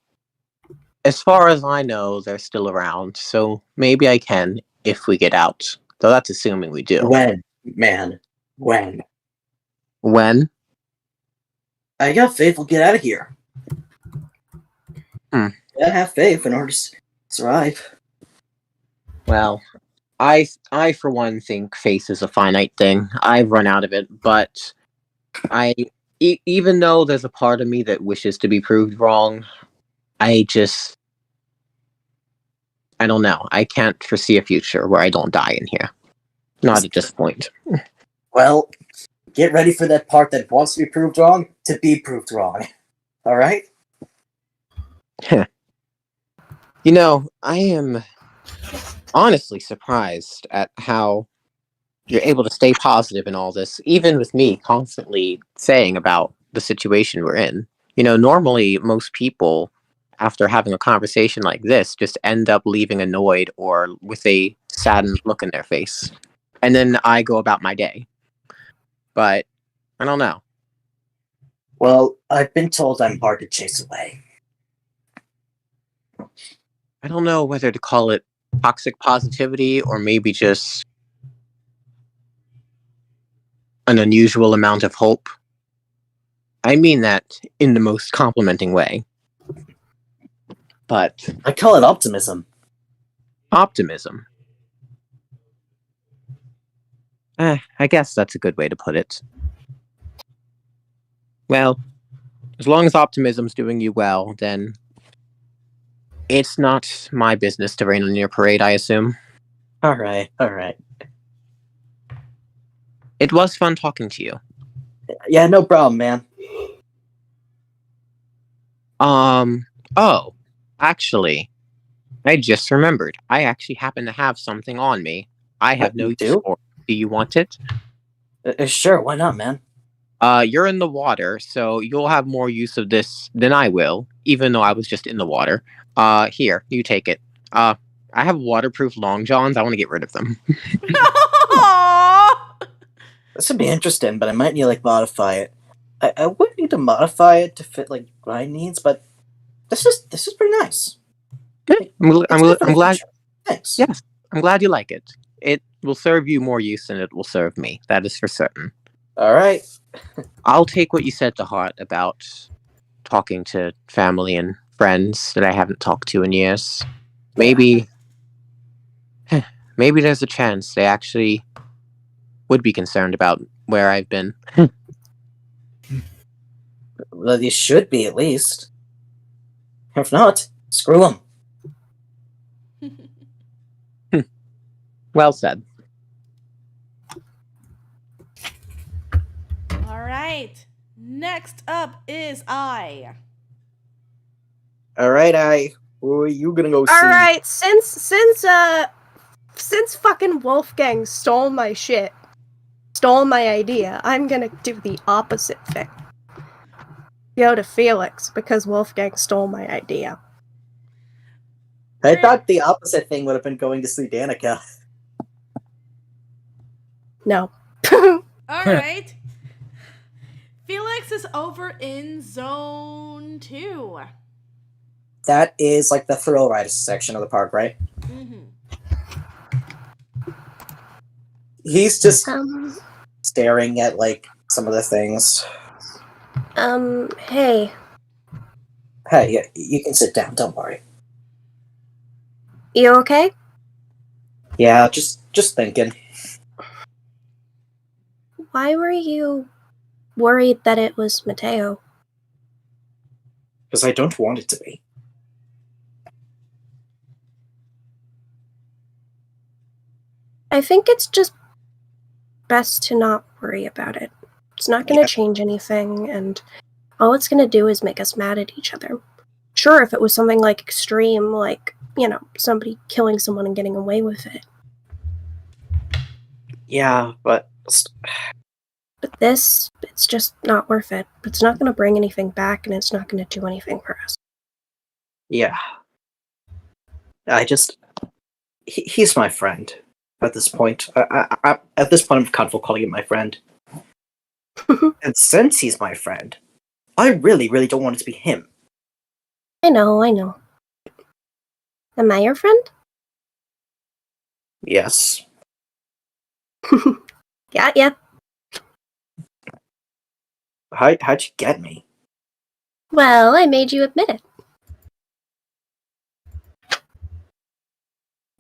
as far as I know, they're still around, so maybe I can if we get out. Though that's assuming we do. When, man? When? When? I got faith we'll get out of here. Hmm. You gotta have faith in order to survive. Well, I for one think faith is a finite thing. I've run out of it, but even though there's a part of me that wishes to be proved wrong, I don't know. I can't foresee a future where I don't die in here. Not at this point. Well, get ready for that part that wants to be proved wrong to be proved wrong. Alright? You know, I am honestly surprised at how you're able to stay positive in all this, even with me constantly saying about the situation we're in. You know, normally most people, after having a conversation like this, just end up leaving annoyed or with a saddened look in their face. And then I go about my day. But I don't know. Well, I've been told I'm hard to chase away. I don't know whether to call it toxic positivity or maybe just an unusual amount of hope. I mean that in the most complimenting way. But I call it optimism. optimism. I guess that's a good way to put it. Well, as long as optimism's doing you well, then it's not my business to rain on your parade, I assume. Alright. It was fun talking to you. Yeah, no problem, man. Oh, actually, I just remembered. I actually happen to have something on me. I have no You use do? for it. Do you want it? Sure, why not, man? You're in the water, so you'll have more use of this than I will, even though I was just in the water. Here, you take it. I have waterproof long johns. I want to get rid of them. Aww. This would be interesting, but I might need to, modify it. I would need to modify it to fit, my needs, but this is pretty nice. I'm glad. Thanks. Yes, I'm glad you like it. It will serve you more use than it will serve me. That is for certain. Alright. I'll take what you said to heart about talking to family and friends that I haven't talked to in years. Maybe there's a chance they actually would be concerned about where I've been. Well, you should be, at least. If not, screw them. Well said. All right. Next up is I. Alright, who are you gonna go see? Alright, since fucking Wolfgang stole my shit, stole my idea, I'm gonna do the opposite thing. Go to Felix, because Wolfgang stole my idea. I thought the opposite thing would have been going to see Danica. No. All right. Felix is over in Zone 2. That is the thrill ride section of the park, right? Mm-hmm. He's just staring at some of the things. Hey. Hey, yeah, you can sit down. Don't worry. You okay? Yeah, just thinking. Why were you worried that it was Mateo? Because I don't want it to be. I think it's just best to not worry about it. It's not going to change anything, and all it's going to do is make us mad at each other. Sure, if it was something like extreme, like, somebody killing someone and getting away with it. Yeah, but But this, it's just not worth it. It's not going to bring anything back, and it's not going to do anything for us. yeah, he's my friend. At this point, at this point, I'm comfortable calling him my friend. And since he's my friend, I really, really don't want it to be him. I know. Am I your friend? Yes. Yeah. How'd you get me? Well, I made you admit it.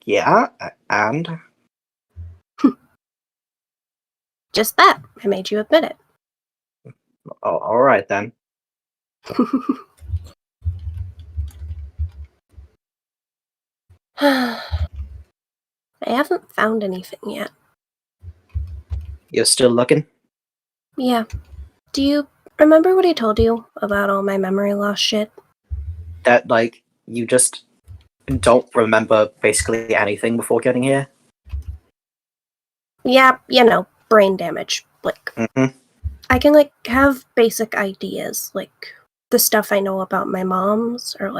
Yeah, and Just that. I made you admit it. oh, all right then. I haven't found anything yet. You're still looking? Yeah. Do you remember what I told you about all my memory loss shit? That you just don't remember basically anything before getting here? Yeah, brain damage. Mm-hmm. I can, have basic ideas, the stuff I know about my mom's, or,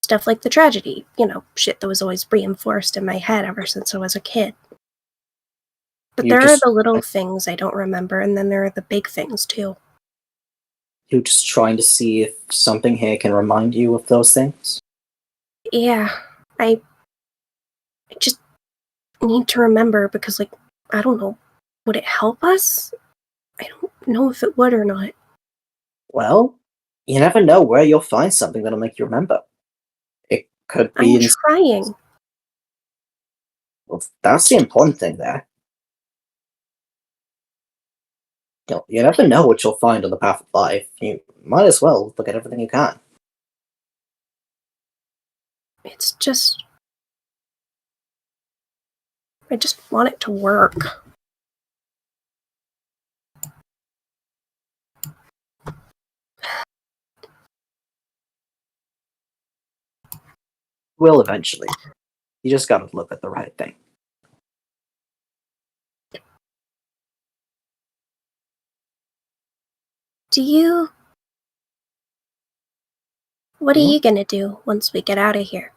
stuff like the tragedy. Shit that was always reinforced in my head ever since I was a kid. But there are the little things I don't remember, and then there are the big things, too. You're just trying to see if something here can remind you of those things? Yeah, I just need to remember because, I don't know, would it help us? I don't know if it would or not. Well, you never know where you'll find something that'll make you remember. It could be I'm trying. Well, that's the important thing there. You never know what you'll find on the path of life. You might as well look at everything you can. It's just... I just want it to work. Will eventually. You just gotta look at the right thing. What are you gonna do once we get out of here?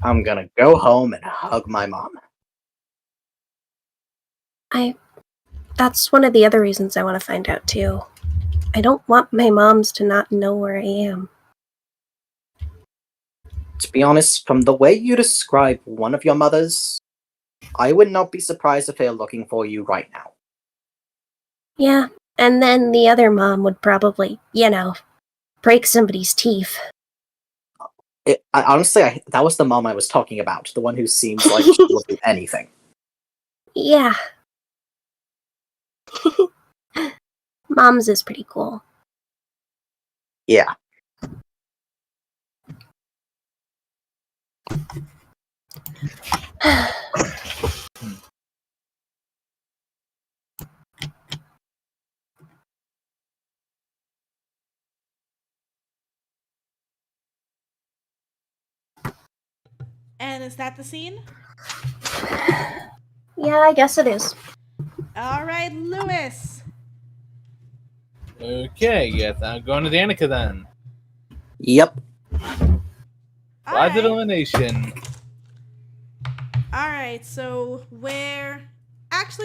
I'm gonna go home and hug my mom. That's one of the other reasons I want to find out, too. I don't want my moms to not know where I am. To be honest, from the way you describe one of your mothers, I would not be surprised if they're looking for you right now. Yeah, and then the other mom would probably, break somebody's teeth. Honestly, that was the mom I was talking about. The one who seems like she will do anything. Yeah. Mom's is pretty cool. Yeah. And is that the scene? Yeah, I guess it is. All right, Lewis. Okay, yes, I'm going to Danica then. Yep. Live elimination. All right, so where is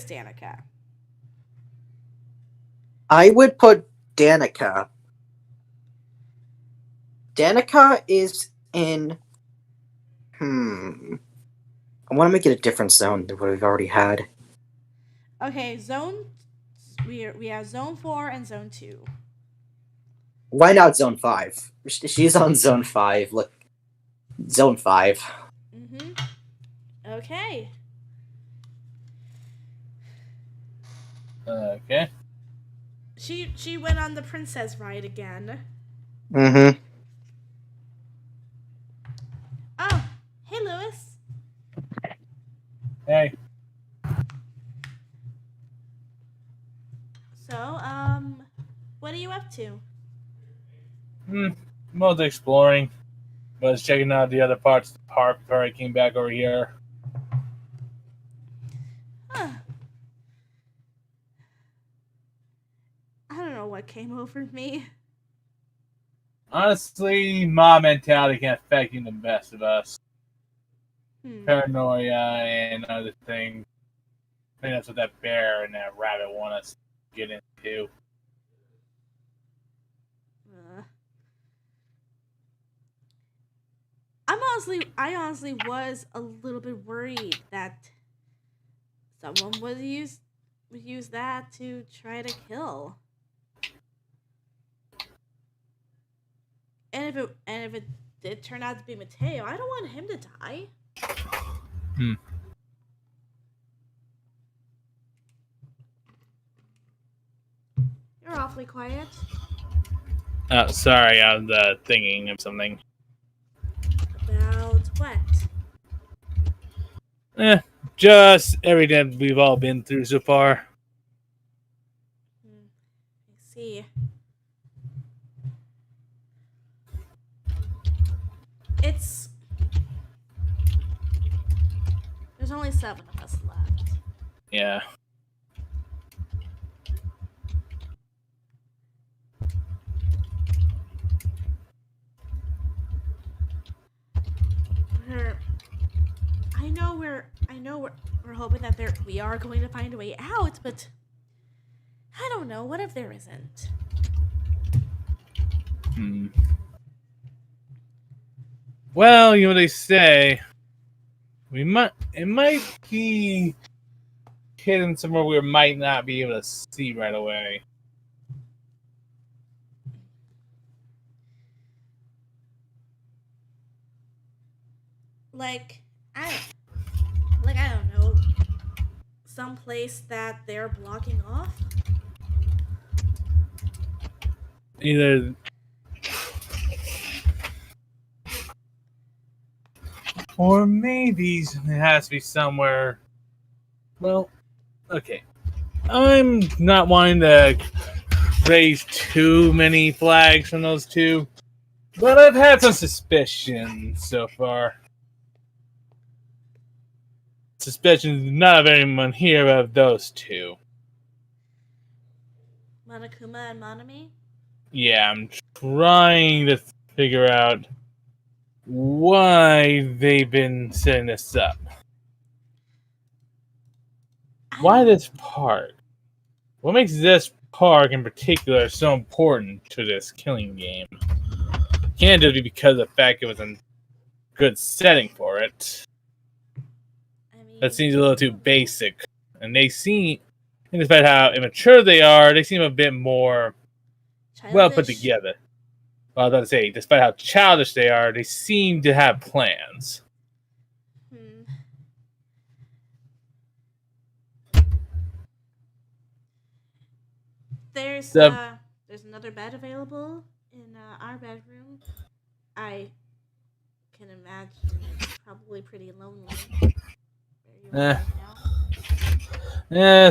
Danica? I would put Danica. Danica is in... I want to make it a different zone than what we've already had. Okay, we have zone 4 and zone 2. Why not zone 5? She's on zone 5. Look, zone 5. Okay. Okay. She went on the princess ride again. Mm-hmm. Oh, hey Lewis. Hey. So, what are you up to? Most exploring. Was checking out the other parts of the park before I came back over here. Huh. I don't know what came over me. Honestly, mob mentality can affect even the best of us. Paranoia and other things. I think that's what that bear and that rabbit want us to get into. I honestly was a little bit worried that someone would use that to try to kill. And if it did turn out to be Mateo, I don't want him to die. You're awfully quiet. Oh, sorry, I'm thinking of something. About what? Just everything we've all been through so far. I see. There's only 7 of us left. Yeah. I know we're hoping that we are going to find a way out, but I don't know. What if there isn't? Well, you know what they say. It might be hidden somewhere we might not be able to see right away. I don't know. Some place that they're blocking off? Either or maybe it has to be somewhere. Well, okay. I'm not wanting to raise too many flags from those two, but I've had some suspicions so far. Suspicions not of anyone here, but of those two. Monokuma and Monomi? Yeah, I'm trying to figure out why they've been setting this up. Why this park? What makes this park in particular so important to this killing game? Can't just be because of the fact it was a good setting for it. That seems a little too basic. And they seem, despite how immature they are, they seem a bit more well put together. Well, I was about to say, despite how childish they are, they seem to have plans. There's another bed available in our bedroom. I can imagine it's probably pretty lonely.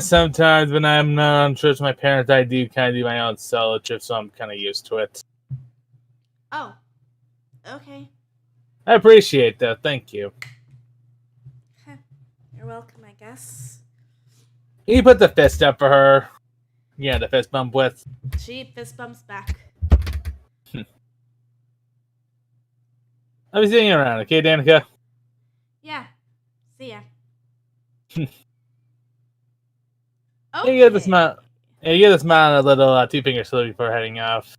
Sometimes when I'm not on trips with my parents, I do kind of do my own solo trips, so I'm kind of used to it. Oh, okay. I appreciate that. Thank you. You're welcome, I guess. You put the fist up for her. Yeah, the fist bump with. She fist bumps back. I'll be seeing you around, okay, Danica? Yeah. See ya. Okay. You get the smile. Yeah, you get the smile and a little 2-finger salute before heading off.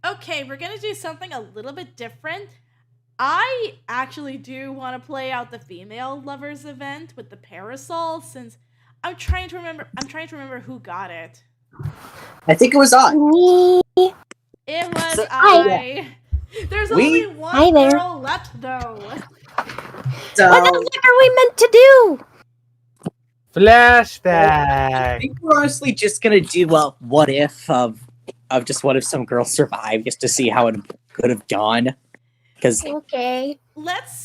Okay, we're gonna do something a little bit different. I actually do want to play out the female lovers event with the parasol since I'm trying to remember who got it. I think it was I. Me. It was So- I. There's We- only Hi one there. girl left though. So, What the heck are we meant to do? I Flashback. think we're honestly just gonna do a what if of just what if some girl survived, just to see how it could have gone. Okay.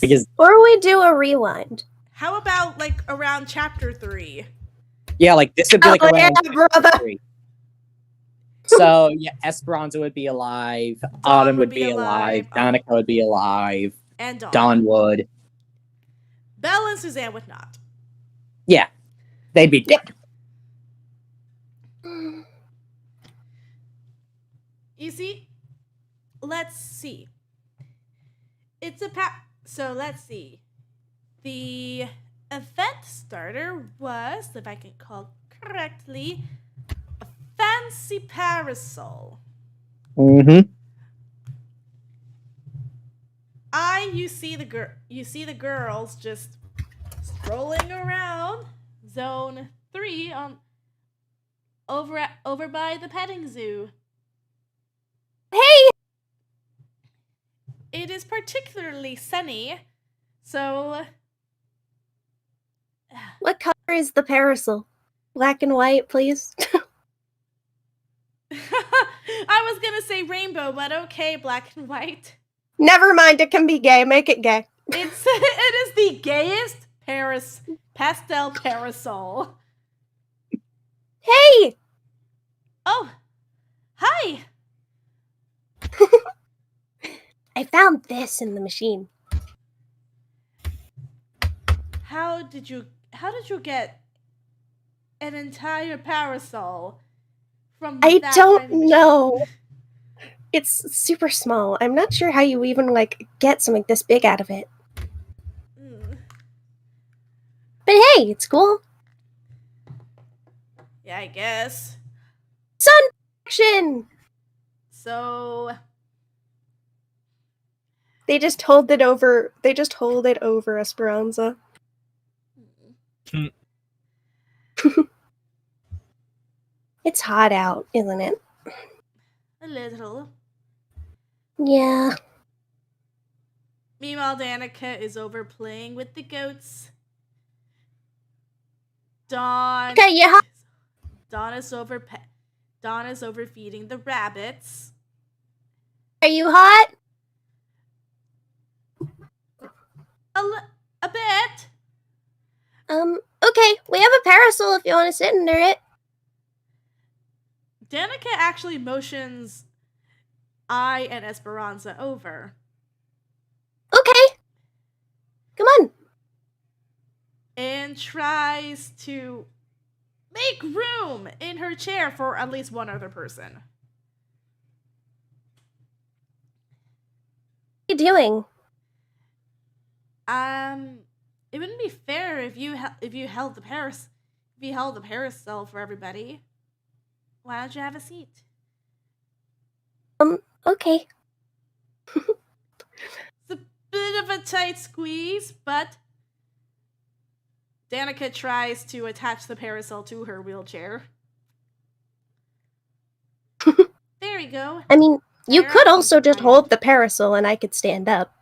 Because Or we do a rewind. How about like around chapter 3? yeah, like this would be like Oh, around yeah, brother. 3. So yeah, Esperanza would be alive, Autumn would be alive, Danica would be alive, And Dawn. Dawn would. Belle and Suzanne would not. Yeah, they'd be dead. You see? Let's see. So let's see. The event starter was, if I can call correctly, a fancy parasol. Mm-hmm. You see the girls just strolling around zone 3 on over by the petting zoo. Hey! It is particularly sunny, so What color is the parasol? Black and white, please. I was gonna say rainbow, but okay, black and white. Never mind, it can be gay. Make it gay. It is the gayest pastel parasol. Hey! Oh, hi. I found this in the machine. How did you get an entire parasol from I that don't kind of machine? know. It's super small. I'm not sure how you even get something this big out of it. Mm. But hey, it's cool. Yeah, I guess. Sun action! So They just hold it over Esperanza. It's hot out, isn't it? a little. Yeah. Meanwhile, Danica is over playing with the goats. Dawn. Okay, you hot? Dawn is over feeding the rabbits. Are you hot? A bit. Okay, we have a parasol if you want to sit under it. Danica actually motions I and Esperanza over. Okay. Come on. And tries to make room in her chair for at least one other person. What are you doing? It wouldn't be fair if you held the parasol for everybody. Why don't you have a seat? Okay. It's a bit of a tight squeeze, but Danica tries to attach the parasol to her wheelchair. There we go. I mean, you Fair could enough, also just Brian. hold the parasol and I could stand up.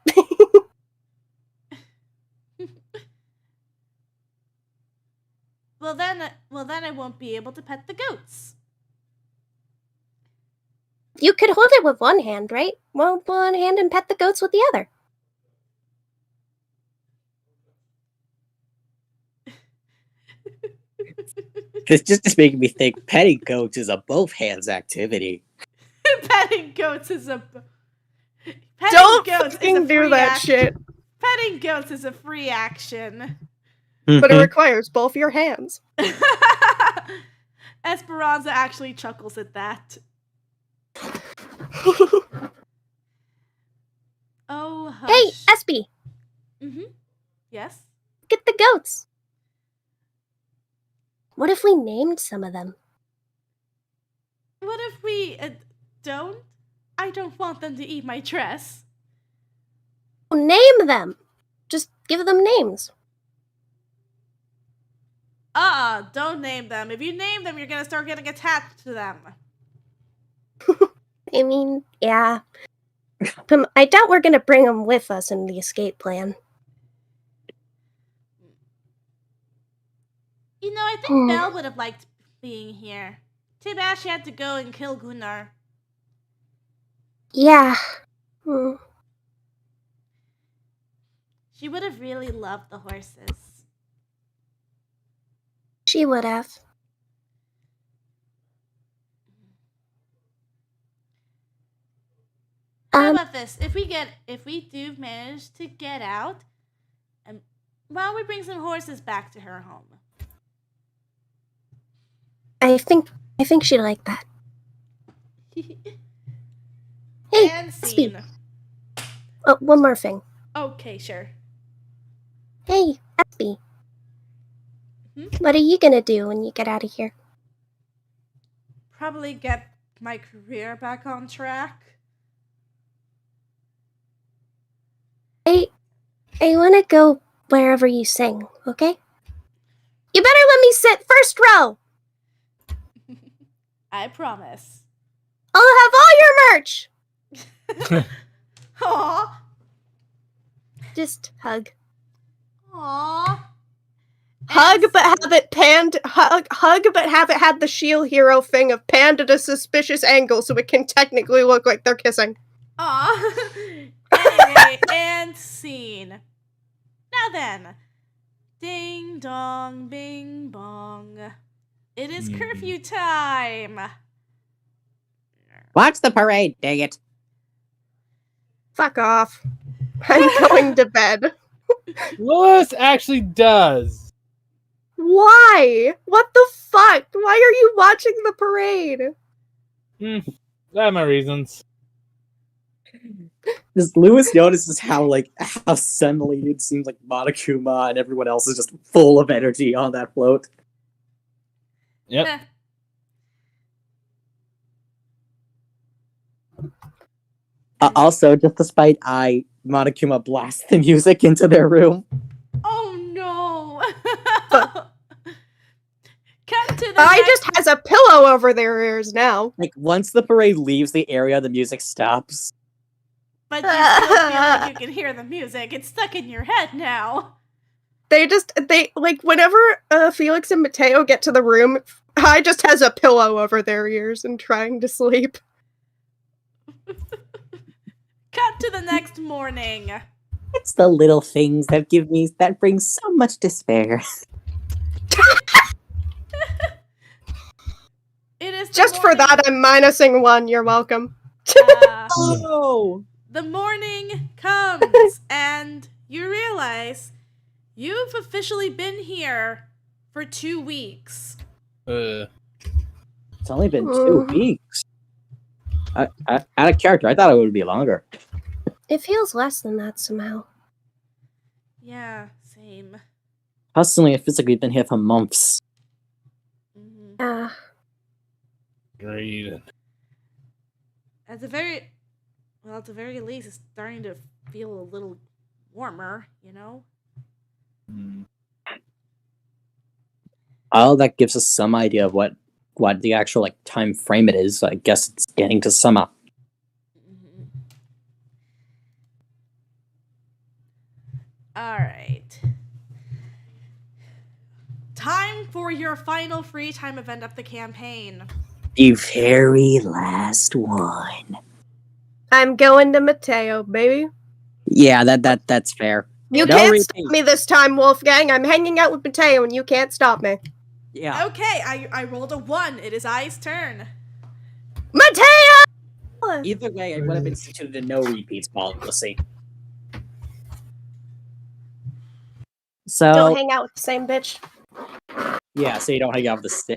Well then I won't be able to pet the goats. You could hold it with one hand, right? One hand and pet the goats with the other. It's just making me think petting goats is a both hands activity. Petting goats is a Don't fucking do that shit. Petting goats is a free action. But it requires both your hands. Esperanza actually chuckles at that. Oh, hush. Hey, Espy, Yes? get the goats. What if we named some of them? What if we don't? I don't want them to eat my dress. Name them. Just give them names. Don't name them. If you name them, you're gonna start getting attached to them. I mean, yeah. I doubt we're gonna bring them with us in the escape plan. You know, I think Belle would have liked being here. Too bad she had to go and kill Gunnar. Yeah. She would have really loved the horses. She would have. How about this? If we do manage to get out, why don't we bring some horses back to her home? I think she'd like that. Hey, And Aspie. scene. Oh, one more thing. Okay, sure. Hey, Aspie. What are you gonna do when you get out of here? Probably get my career back on track. I wanna go wherever you sing, okay? You better let me sit first row! I promise. I'll have all your merch! Aww. Just hug. Aww. Hug, but have it panned. Hug, but have it had the Shield Hero thing of panned at a suspicious angle so it can technically look like they're kissing. Aw. Anyway, and scene. Now then. Ding dong, bing bong. It is curfew time. Watch the parade, dang it. Fuck off. I'm going to bed. Lois actually does. Why? What the fuck? Why are you watching the parade? I have my reasons. Does Lewis notices how suddenly it seems like Monokuma and everyone else is just full of energy on that float? Yep. Also, just despite Monokuma blasts the music into their room. Oh no! Cut to the I next- just has a pillow over their ears now. Like, once the parade leaves the area, the music stops. But you still feel like you can hear the music. It's stuck in your head now. Whenever Felix and Mateo get to the room, I just has a pillow over their ears and trying to sleep. Cut to the next morning. It's the little things that bring so much despair. It is the Just for morning- that, I'm minusing one. You're welcome. Oh! The morning comes, and you realize you've officially been here for 2 weeks. It's only been 2 weeks. Out of character, I thought it would be longer. It feels less than that somehow. Yeah, same. Personally, it feels like we've been here for months. Mm-hmm. Agreed. At the very least, it's starting to feel a little warmer, you know? Oh, that gives us some idea of what the actual time frame it is. I guess it's getting to summer. Mm-hmm. All right. Time for your final free time event of the campaign. The very last one. I'm going to Mateo, baby. Yeah, that's fair. You No can't repeat. stop me this time, Wolfgang. I'm hanging out with Mateo and you can't stop me. Yeah. Okay, I rolled a 1. It is Ai's turn. Mateo! Either way, I would have instituted a no repeats policy. So Don't hang out with the same bitch. yeah, so you don't hang out with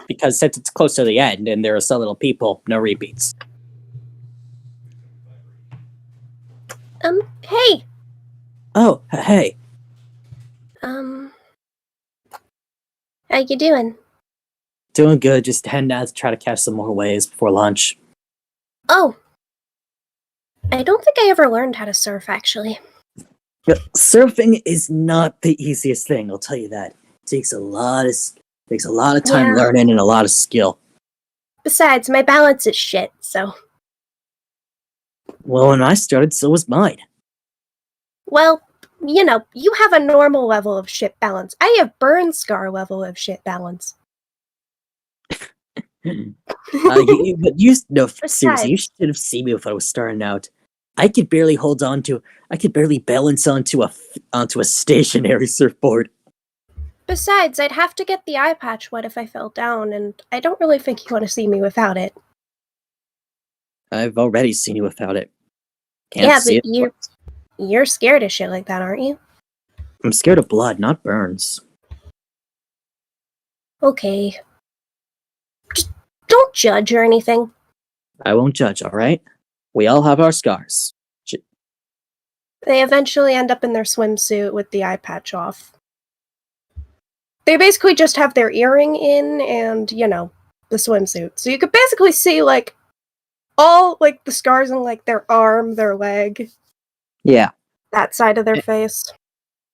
because since it's close to the end and there are so little people, no repeats. Hey! Oh, hey. How you doing? Doing good, just heading out to try to catch some more waves before lunch. Oh. I don't think I ever learned how to surf, actually. Surfing is not the easiest thing, I'll tell you that. It takes a lot of time Yeah. learning and a lot of skill. Besides, my balance is shit, so... Well, when I started, so was mine. Well, you know, you have a normal level of shit balance. I have burn scar level of shit balance. But you no, seriously, you Besides- should have seen me if I was starting out. I could barely balance onto a stationary surfboard. Besides, I'd have to get the eye patch wet if I fell down, and I don't really think you want to see me without it. I've already seen you without it. Can't Yeah, see but it. you're scared of shit like that, aren't you? I'm scared of blood, not burns. Okay. Just don't judge or anything. I won't judge, alright? We all have our scars. They eventually end up in their swimsuit with the eye patch off. They basically just have their earring in and, you know, the swimsuit. So you could basically see, like, all, like, the scars on, like, their arm, their leg, Yeah. that side of their face.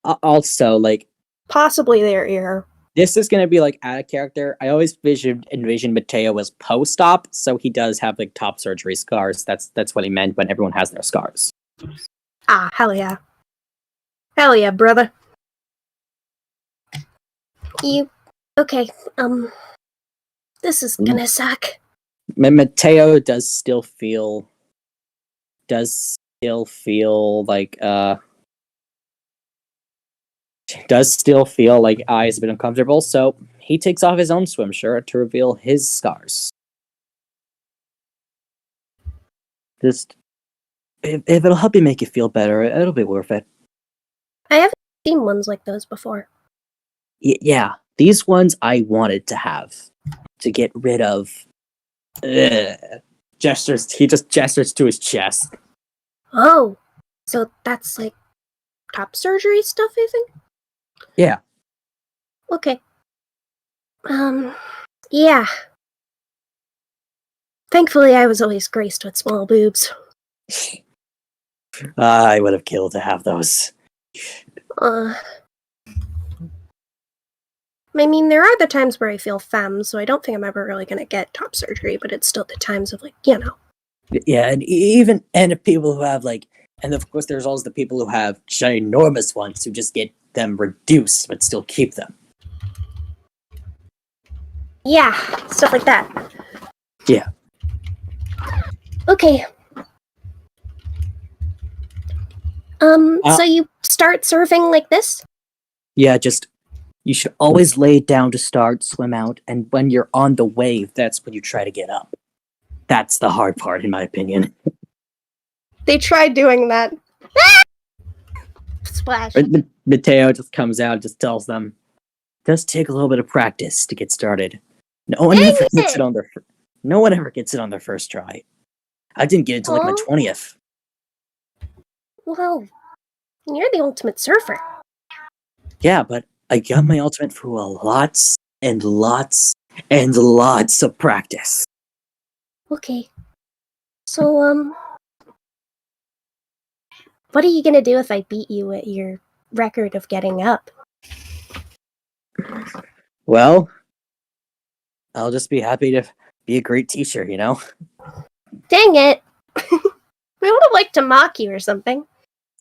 Also, like, Possibly their ear. this is gonna be like out of character. I always envisioned Mateo as post-op, so he does have like top surgery scars. That's what he meant when everyone has their scars. Ah, hell yeah. Hell yeah, brother. Okay, this is gonna suck. Mateo does still feel like Ai is a bit uncomfortable, so he takes off his own swim shirt to reveal his scars. Just if it'll help you make you feel better, it'll be worth it. I haven't seen ones like those before. Yeah, these ones I wanted to have to get rid of. Gestures. He just gestures to his chest. Oh, so that's like top surgery stuff, I think? Yeah. Okay. Yeah. Thankfully, I was always graced with small boobs. I would have killed to have those. I mean, there are the times where I feel femme, so I don't think I'm ever really gonna get top surgery, but it's still the times of, like, you know. Yeah, and even the people who have like, and of course there's also the people who have ginormous ones who just get them reduced but still keep them. Yeah, stuff like that. Yeah. Okay. So you start surfing like this? Yeah, just you should always lay down to start, swim out, and when you're on the wave, that's when you try to get up. That's the hard part, in my opinion. They tried doing that. Splash. Mateo just comes out and just tells them, it does take a little bit of practice to get started. No one ever gets it on their first try. I didn't get it until like my Aw. 20th. Well, you're the ultimate surfer. Yeah, but I got my ultimate through lots and lots and lots of practice. Okay. So, what are you gonna do if I beat you at your record of getting up? Well, I'll just be happy to be a great teacher, you know? Dang it! I would have liked to mock you or something.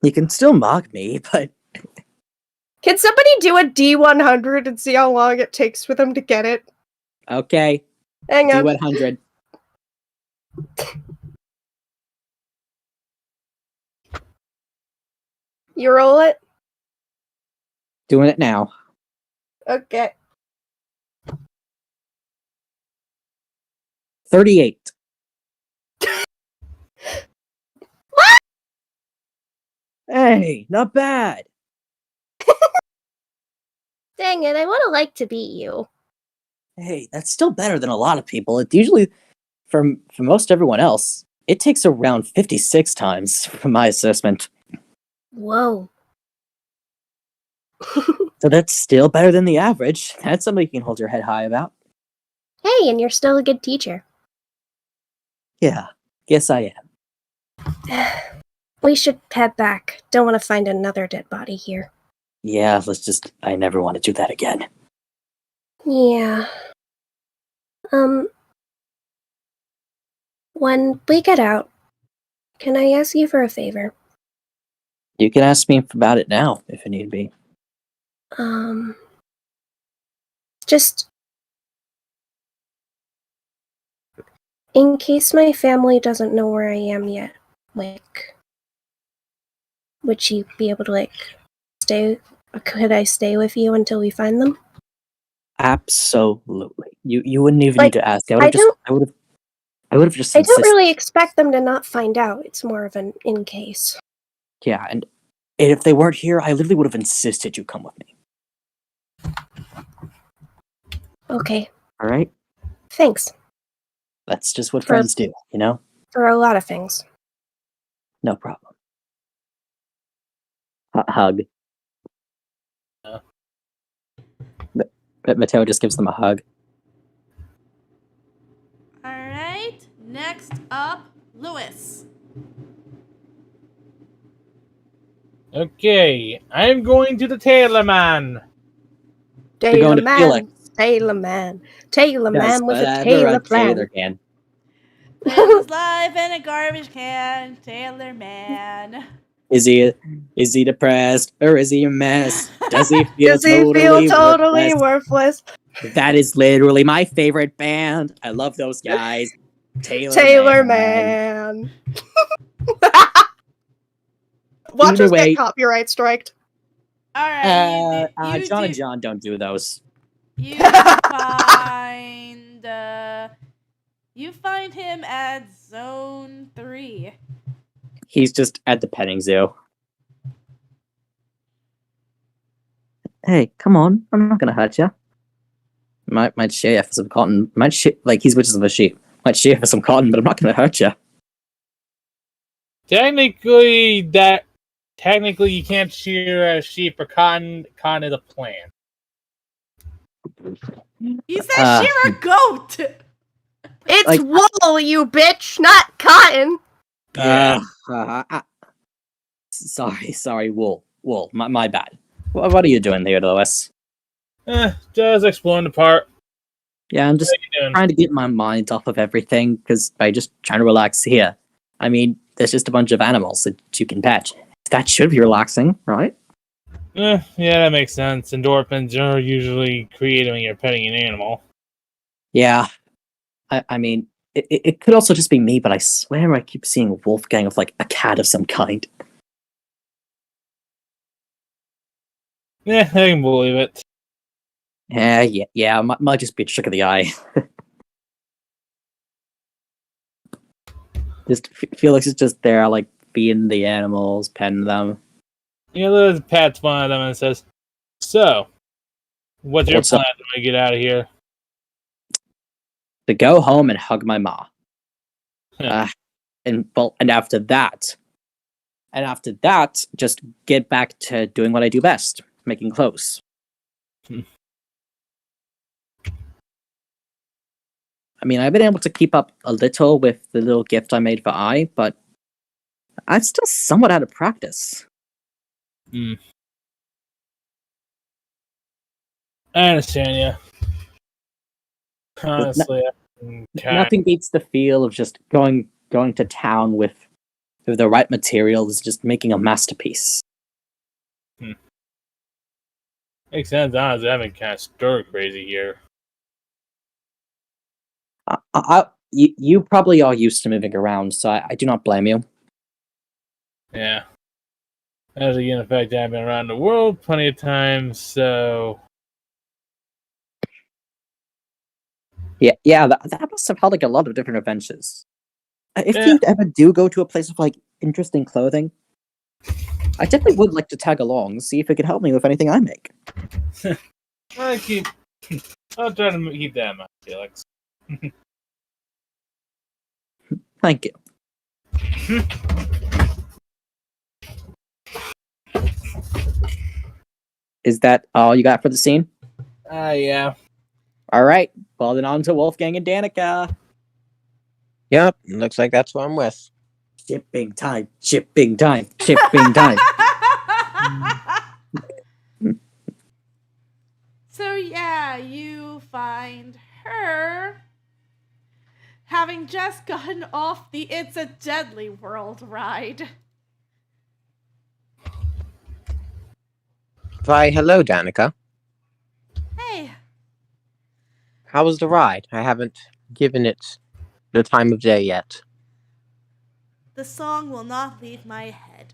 You can still mock me, but Can somebody do a D100 and see how long it takes for them to get it? okay. Hang on. D100. You roll it? Doing it now. Okay. 38. Hey, not bad. Dang it, I would have liked to beat you. Hey, that's still better than a lot of people. It usually, for most everyone else, it takes around 56 times from my assessment. Whoa. So that's still better than the average. That's something you can hold your head high about. Hey, and you're still a good teacher. Yeah, yes I am. We should head back. Don't want to find another dead body here. Yeah, I never want to do that again. Yeah. When we get out, can I ask you for a favor? You can ask me about it now, if it need be. Just in case my family doesn't know where I am yet, like, would you be able to, like, stay? Could I stay with you until we find them? Absolutely. You wouldn't even Like, need to ask. I would have just I don't insisted. really expect them to not find out. It's more of an in case. Yeah, and if they weren't here, I literally would have insisted you come with me. Okay, All right? thanks. That's just what friends do, you know? For a lot of things. No problem. Hug. Mateo just gives them a hug. Alright, next up, Lewis. Okay, I'm going to the Tailor Man. You're going to Felix. Tailor Man with a Whatever tailor a plan. tailor can. Live his life in a garbage can, Tailor Man. Is he depressed or is he a mess? Does he feel Does he feel totally worthless? worthless? That is literally my favorite band. I love those guys. Tailor Man. Watch Either us way- get copyright striked. Alright, John and John don't do those. You find him at Zone 3. He's just at the petting zoo. Hey, come on! I'm not gonna hurt you. Might share for some cotton. He's witches of a sheep. Might share for some cotton, but I'm not gonna hurt you. Technically, you can't shear a sheep or cotton. Cotton is a plant. He said shear a goat! It's wool, you bitch, not cotton. Sorry, wool. My bad. What are you doing here, Lois? Just exploring the park. Yeah, I'm just trying to get my mind off of everything because by just trying to relax here. I mean, there's just a bunch of animals that you can pet. That should be relaxing, right? Yeah, that makes sense. Endorphins are usually created when you're petting an animal. Yeah. I mean, it could also just be me, but I swear I keep seeing Wolfgang with, like, a cat of some kind. Yeah, I can believe it. Yeah, might just be a trick of the eye. Just Felix is just there, like, feeding the animals, petting them. Liz pats one of them and says, "So, what's your plan when we get out of here?" To go home and hug my ma. Huh. And after that, just get back to doing what I do best, making clothes. I mean, I've been able to keep up a little with the little gift I made for Ai, but I'm still somewhat out of practice. I understand you. Honestly, Nothing beats the feel of just going to town with the right materials, just making a masterpiece. Makes sense. Honestly, I've been kind of stir crazy here. You probably are used to moving around, so I do not blame you. Yeah. As again, in fact, I've been around the world plenty of times, so... Yeah, that must have held like a lot of different adventures. If you ever do go to a place with like interesting clothing, I definitely would like to tag along, see if it could help me with anything I make. I'll try to keep that in mind, Felix. Thank you. Is that all you got for the scene? Yeah. All right. Well, then on to Wolfgang and Danica. Yep, looks like that's what I'm with. Shipping time, shipping time, shipping time. So yeah, you find her having just gotten off the It's a Deadly World ride. Why, hello, Danica. Hey, How was the ride? I haven't given it the time of day yet. the song will not leave my head.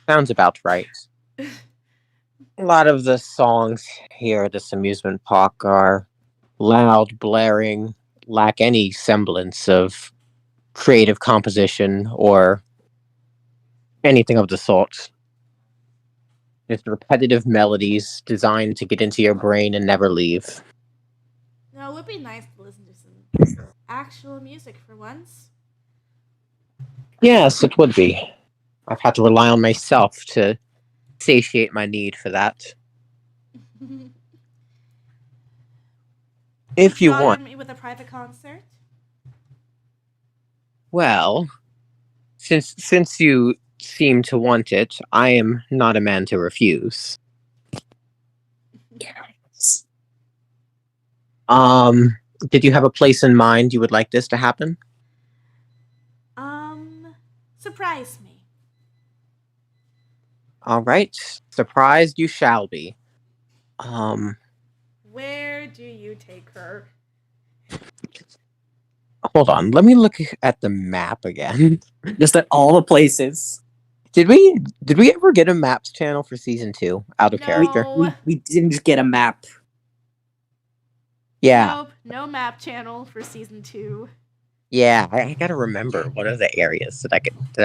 Sounds about right. A lot of the songs here at this amusement park are loud, blaring, lack any semblance of creative composition or anything of the sort. Just repetitive melodies designed to get into your brain and never leave. No, it would be nice to listen to some actual music for once. Yes, it would be. I've had to rely on myself to satiate my need for that. If you want. Me with a private concert? Well, since you seem to want it, I am not a man to refuse. Did you have a place in mind you would like this to happen? Surprise me. All right, surprised you shall be. Where do you take her? Hold on, let me look at the map again. Just at all the places. Did we ever get a maps channel for season 2 out of No. character? We didn't get a map. Yeah. Nope, no map channel for season 2. Yeah, I gotta remember what are the areas that I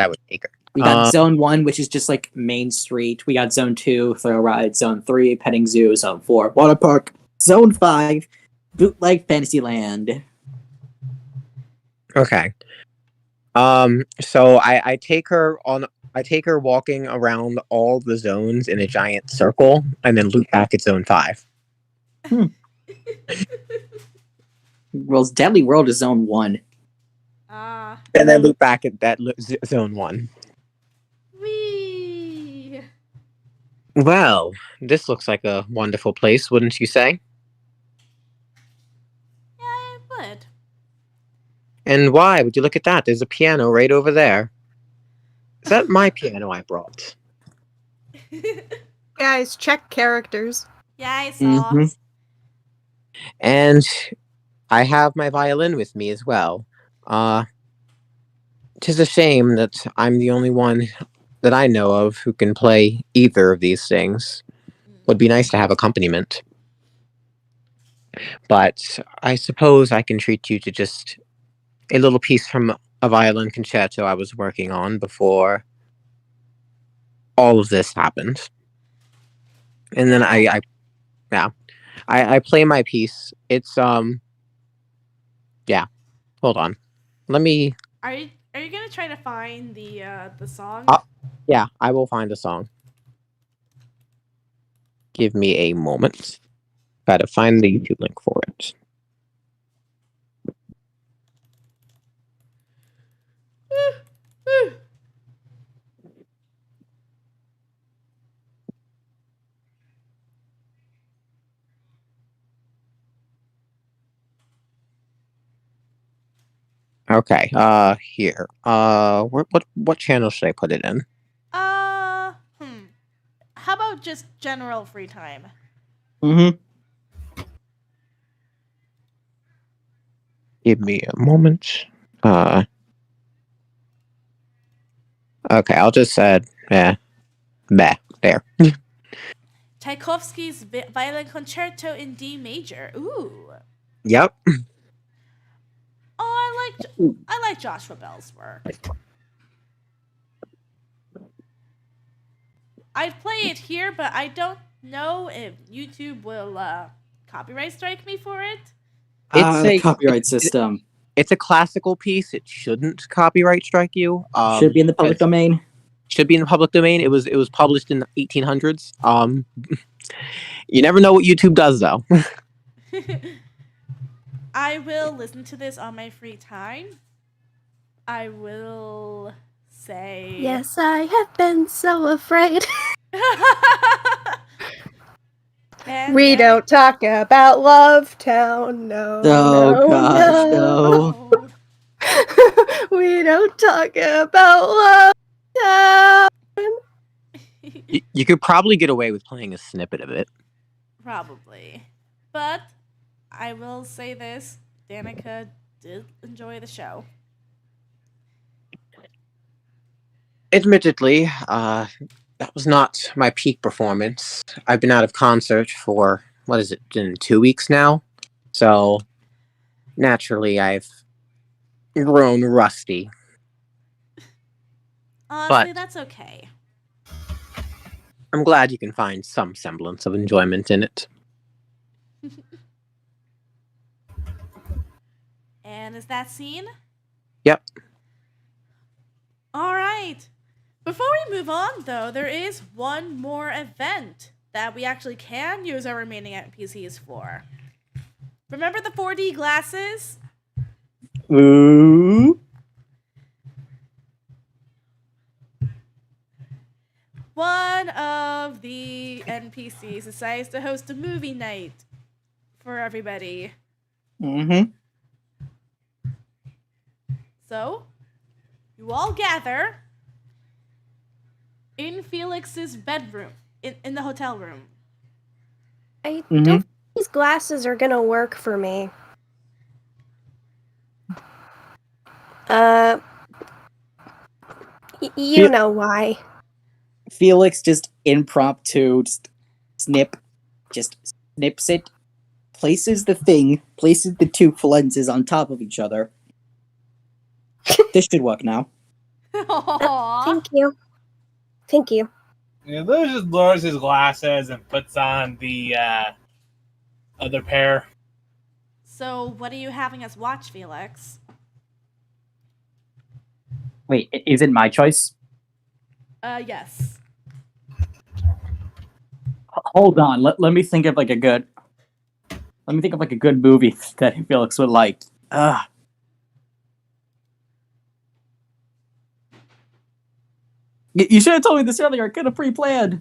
would take her. We got Zone 1, which is just like Main Street. We got Zone 2, Thrill Ride. Zone 3, Petting Zoo. Zone 4, Water Park. Zone 5, Bootleg Fantasyland. Okay. So I take her walking around all the zones in a giant circle and then loop back at Zone 5. Well, Deadly World is Zone 1. And then loop back at that Zone 1. Whee! Well, this looks like a wonderful place, wouldn't you say? Yeah, I would. And why? Would you look at that? There's a piano right over there. Is that my piano I brought? Guys, check characters. Yeah, I saw. And I have my violin with me as well. 'Tis a shame that I'm the only one that I know of who can play either of these things. Would be nice to have accompaniment. But I suppose I can treat you to just a little piece from a violin concerto I was working on before all of this happened. And then I play my piece. It's yeah. Hold on. Let me. Are you gonna try to find the song? Yeah, I will find a song. Give me a moment. Gotta find the YouTube link for it. Okay. Here. What channel should I put it in? How about just general free time? Give me a moment. Okay, I'll just there. Tchaikovsky's Violin Concerto in D major. Ooh. Yep. Oh, I like Joshua Bell's work. I'd play it here, but I don't know if YouTube will copyright strike me for it. It's a copyright system. It's a classical piece. It shouldn't copyright strike you. Should be in the public domain. Should be in the public domain. It was published in the 1800s. You never know what YouTube does, though. I will listen to this on my free time. I will say. Yes, I have been so afraid. And We don't talk about Love Town, no. Oh no, gosh, no. no. We don't talk about Love Town. You could probably get away with playing a snippet of it. Probably. But I will say this, Danica did enjoy the show. Admittedly, that was not my peak performance. I've been out of concert for, what is it, been 2 weeks now? So, naturally, I've grown rusty. Honestly, But- that's okay. I'm glad you can find some semblance of enjoyment in it. And is that scene? Yep. All right. Before we move on, though, there is one more event that we actually can use our remaining NPCs for. Remember the 4D glasses? Ooh. One of the NPCs decides to host a movie night for everybody. Mm-hmm. So, you all gather in Felix's bedroom, in the hotel room. I Mhm. don't think these glasses are gonna work for me. You Yeah. know why. Felix just impromptu just snips it, places the two lenses on top of each other. This should work now. Aww. Thank you. Thank you. Yeah, Lewis just lowers his glasses and puts on the other pair. So, what are you having us watch, Felix? Wait, is it my choice? Yes. Hold on. Let me think of like a good. Let me think of like a good movie that Felix would like. You should have told me this earlier. I could have pre-planned.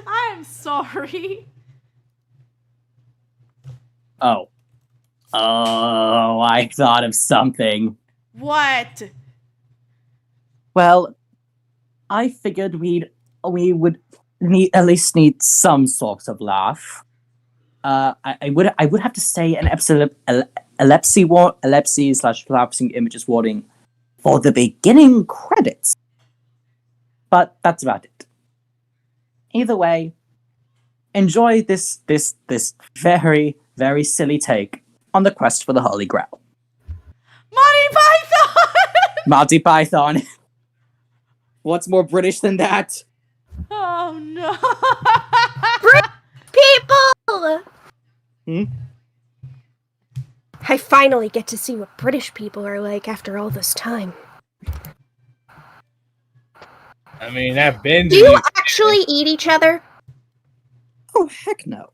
I'm sorry. Oh, I thought of something. What? Well, I figured we would at least need some sort of laugh. I would have to say an episode of ellipses/collapsing images warning for the beginning credits. But that's about it. Either way, enjoy this very, very silly take on the quest for the Holy Grail. Monty Python! Monty Python. What's more British than that? Oh no. People! Hmm? I finally get to see what British people are like after all this time. I mean, that Benji. Do you actually eat each other? Oh, heck no.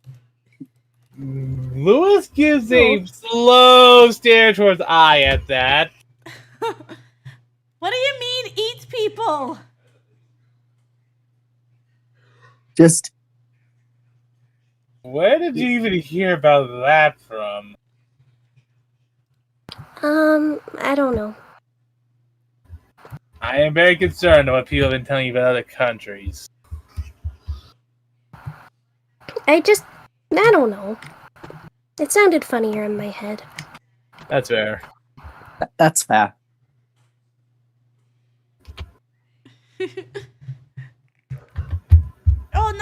Lewis gives a slow stare towards Ai at that. What do you mean, eat people? Just Where did you even hear about that from? I don't know. I am very concerned of what people have been telling you about other countries. I don't know. It sounded funnier in my head. That's fair. that's fair. Oh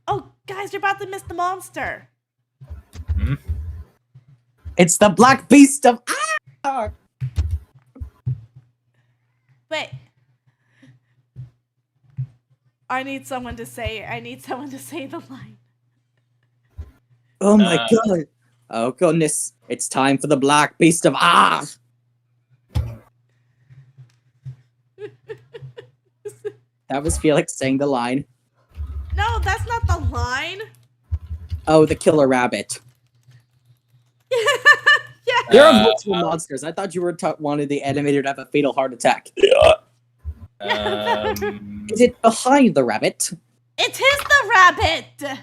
no, guys, you're about to miss the monster. Hmm? It's the Black Beast of Wait. I need someone to say the line. Oh my Uh. god. Oh goodness. It's time for the Black Beast of That was Felix saying the line. No, that's not the line. Oh, the killer rabbit. Yeah. There are multiple monsters. I thought you were wanted the animator to have a fatal heart attack. Is it behind the rabbit? It is the rabbit!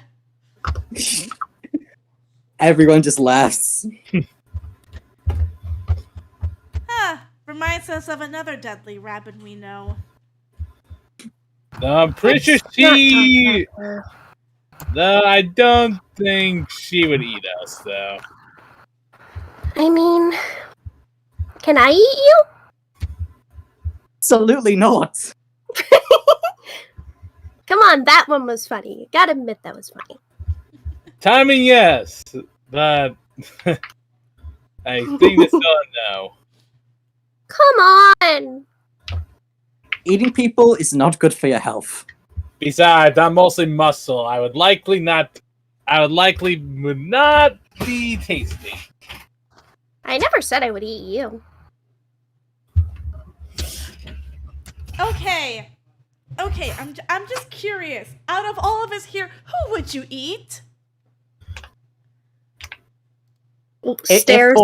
Everyone just laughs. Reminds us of another deadly rabbit we know. No, I'm pretty sure she... No, I don't think she would eat us, though. I mean, can I eat you? Absolutely not. Come on, that one was funny. Gotta admit that was funny. Timing, yes, but I think it's still a no. Come on! Eating people is not good for your health. Besides, I'm mostly muscle. I would likely would not be tasty. I never said I would eat you. Okay, I'm just curious. Out of all of us here, who would you eat? Stares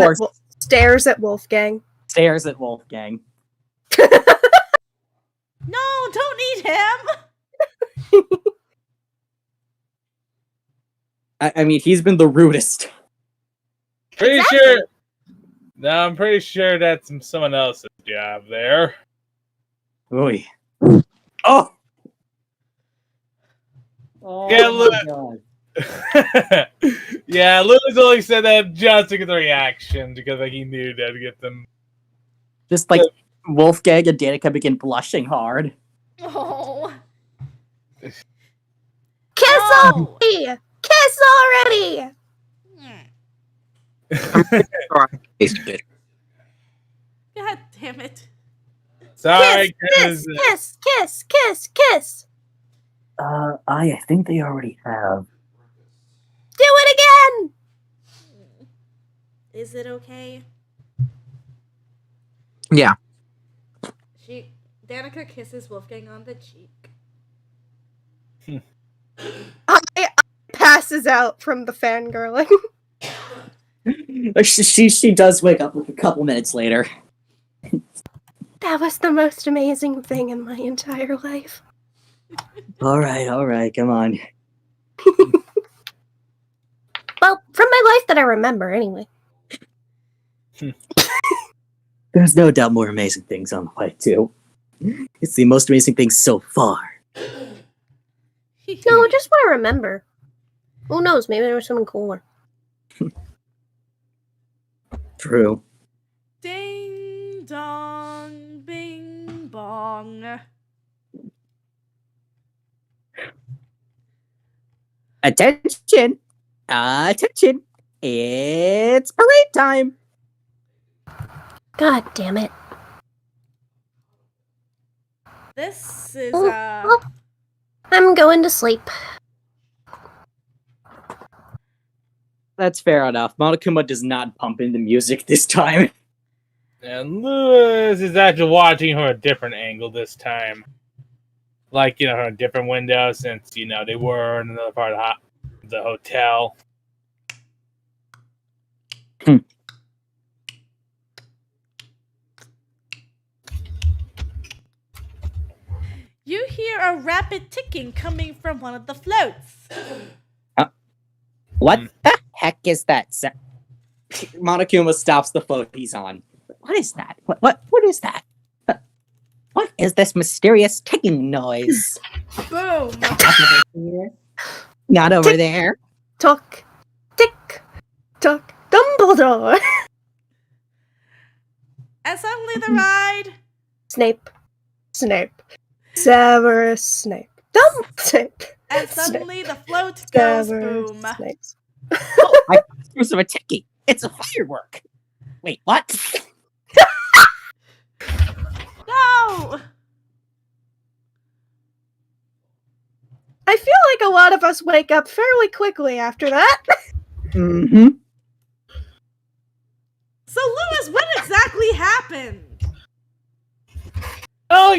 at Wolfgang. Stares at Wolfgang. No, don't eat him! I mean, he's been the rudest. Pretty sure. No, I'm pretty sure that's someone else's job there. Oy. Oh! Yeah, look. God. Yeah, Louis only said that just to get the reaction because like he knew that to get them. Just like Wolfgang and Danica begin blushing hard. Oh. Kiss already! Kiss already! God damn it. Sorry, kiss, kiss, kiss, kiss, kiss. I think they already have. Do it again! Is it okay? Yeah. Danica kisses Wolfgang on the cheek. I passes out from the fangirling. She does wake up like a couple minutes later. That was the most amazing thing in my entire life. All right, come on. Well, from my life that I remember, anyway. There's no doubt more amazing things on the way, too. It's the most amazing thing so far. No, just what I remember. Who knows? Maybe there was something cooler. True. Ding dong, bing bong. Attention! Attention! It's parade time! God damn it. This is, Oh, I'm going to sleep. That's fair enough. Monokuma does not pump in the music this time. And Lewis is actually watching her a different angle this time. Like, her a different window since, they were in another part of the hotel. You hear a rapid ticking coming from one of the floats. What the heck is that? Monokuma stops the float he's on. What is that? What is that? What is this mysterious ticking noise? Boom! Not over Tick, there. Tock, tick, tock, Dumbledore. And suddenly the ride. Snape, Severus Snape, Snape. And suddenly the float goes boom. Snakes. Oh, I thought it was a ticking. It's a firework. Wait, what? No! I feel like a lot of us wake up fairly quickly after that. Mm-hmm. So, Lewis, what exactly happened? Oh,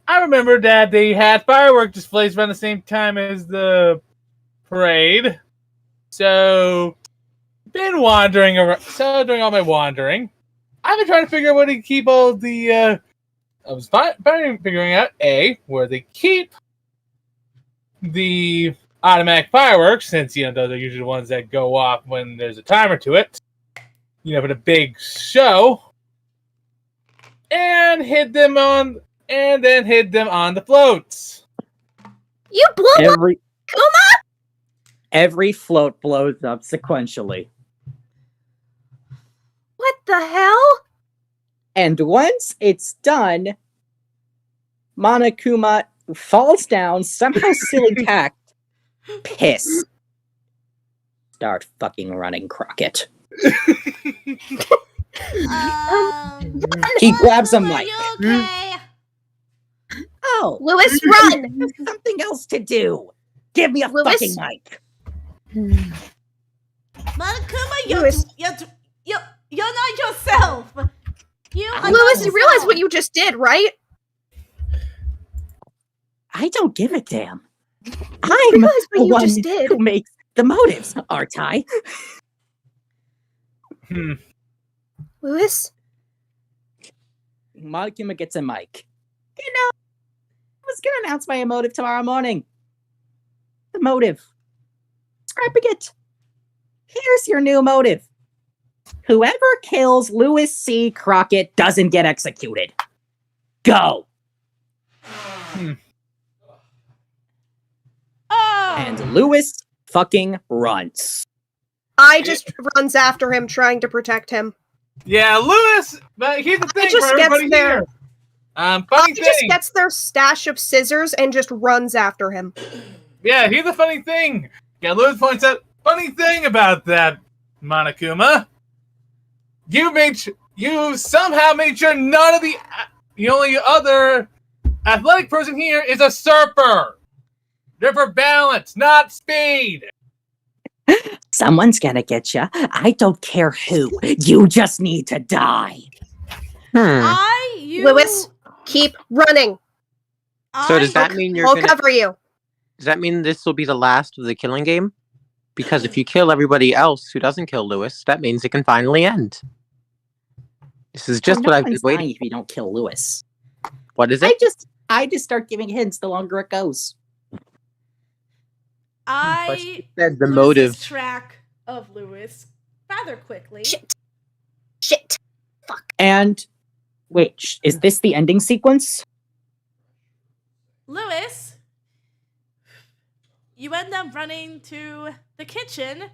I remember that they had firework displays around the same time as the parade. So been wandering around. So during all my wandering, I've been trying to figure out where to keep all the. I was figuring out where they keep the automatic fireworks, since those are usually the ones that go off when there's a timer to it. For the big show, and then hid them on the floats. You blew up, Kuma? Every float blows up sequentially. What the hell? And once it's done, Monokuma falls down, somehow still intact. Piss. Start fucking running, Crocket. He grabs a mic. Okay. Oh, Lewis, run! there's something else to do. Give me a Lewis? fucking mic. Monokuma, Lewis. you're not yourself. Lewis, you realize what you just did, right? I don't give a damn. You I'm realize what the you one just did? who makes the motives, aren't I? Lewis? Monokuma gets a mic. I was gonna announce my motive tomorrow morning. The motive. Scrapping it. Here's your new motive. Whoever kills Lewis C. Crocket doesn't get executed. Go. Oh. And Lewis fucking runs. I just runs after him, trying to protect him. Yeah, Lewis. But here's the thing just for everybody gets there. here. He just gets their stash of scissors and just runs after him. Yeah, here's the funny thing. Yeah, Lewis points out, funny thing about that, Monokuma. You somehow made sure none of the only other athletic person here is a surfer. They're for balance, not speed. Someone's gonna get you. I don't care who. You just need to die. Lewis, keep running. So does that mean I'll cover you. Does that mean this will be the last of the killing game? Because if you kill everybody else who doesn't kill Lewis, that means it can finally end. This is just what I've been waiting. If you don't kill Lewis, what is it? I just start giving hints the longer it goes. I said the lose motive. track of Lewis rather quickly. Shit. Fuck. And wait, is this the ending sequence? Lewis, you end up running to the kitchen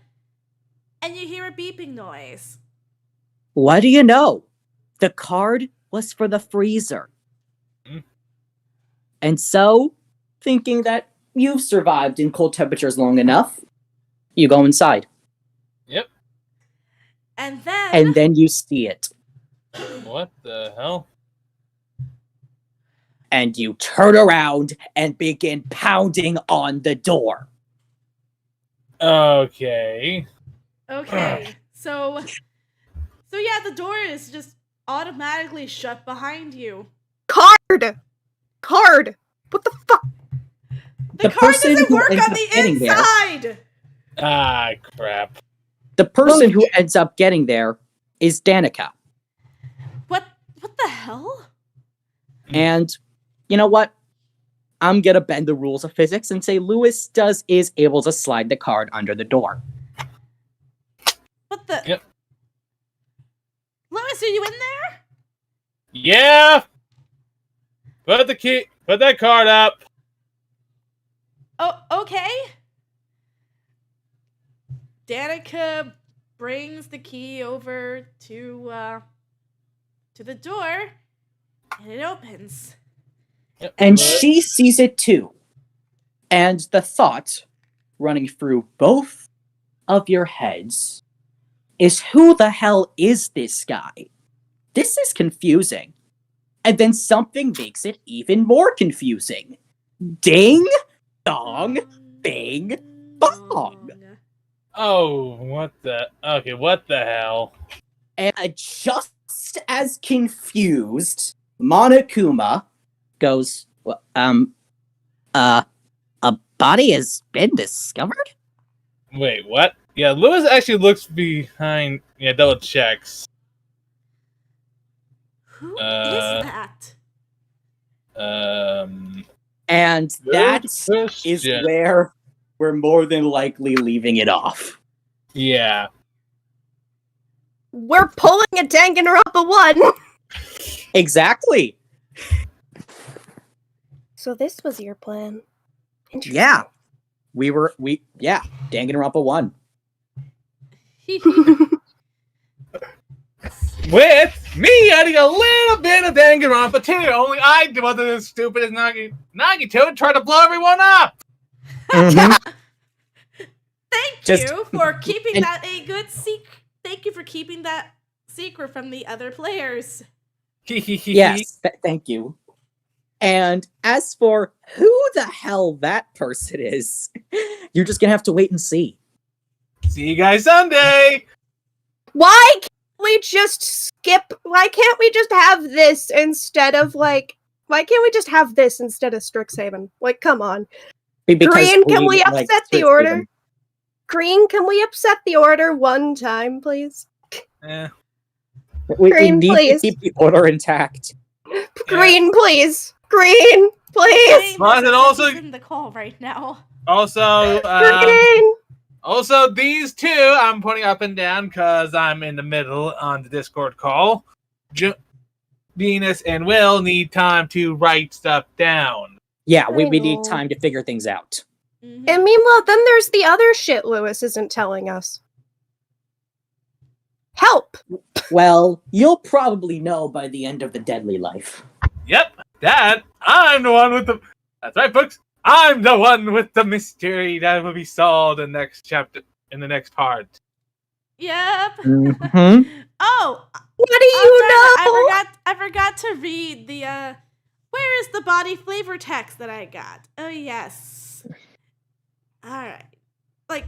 and you hear a beeping noise. What do you know? The card was for the freezer. And so, thinking that you've survived in cold temperatures long enough, you go inside. Yep. And then you see it. What the hell? And you turn around and begin pounding on the door. Okay. So yeah, the door is just automatically shut behind you. Card! What the fuck? The card doesn't work on the inside! Ah, crap. The person who ends up getting there is Danica. What the hell? And you know what? I'm gonna bend the rules of physics and say Lewis is able to slide the card under the door. What the? Yep. Lewis, are you in there? Yeah! Put that card up. Oh, okay. Danica brings the key over to the door, and it opens. Yep. And she sees it too. And the thought running through both of your heads is, who the hell is this guy? This is confusing. And then something makes it even more confusing. Ding, dong, bing, bong. Oh, what the hell? And just as confused, Monokuma goes, a body has been discovered? Wait, what? Yeah, Lewis actually looks behind. Yeah, double checks. Who is Uh, that? And Good that is question. where we're more than likely leaving it off. Yeah. We're pulling a Danganronpa 1! Exactly. So this was your plan. Interesting. Yeah. Danganronpa 1. With me adding a little bit of Danganronpa 2. Only I wasn't as stupid as Nagito and tried to blow everyone up. Mhm. Thank Just- you for keeping and- that a good secret. Thank you for keeping that secret from the other players. Yes, thank you. And as for who the hell that person is, you're just gonna have to wait and see. See you guys Sunday. Why can't we just skip? Why can't we just have this instead of like? Why can't we just have this instead of Strixhaven? Like, come on. Because Green, can we like upset the Strixhaven. order? Green, can we upset the order one time, please? We Green, need please. to keep the order intact. Green, please. Green, please. But it also- he's in the call right now. Also, Green. also these two I'm putting up and down because I'm in the middle on the Discord call. Venus and Will need time to write stuff down. Yeah, we I need know. time to figure things out. Mhm. And meanwhile, then there's the other shit Lewis isn't telling us. Help! Well, you'll probably know by the end of the Deadly Life. Yep, that I'm the one with the. That's right, folks. I'm the one with the mystery that will be solved in the next chapter, in the next part. Yep. Mm-hmm. Oh, What do you know? I forgot to read the where is the body flavor text that I got? Oh yes. Alright. Like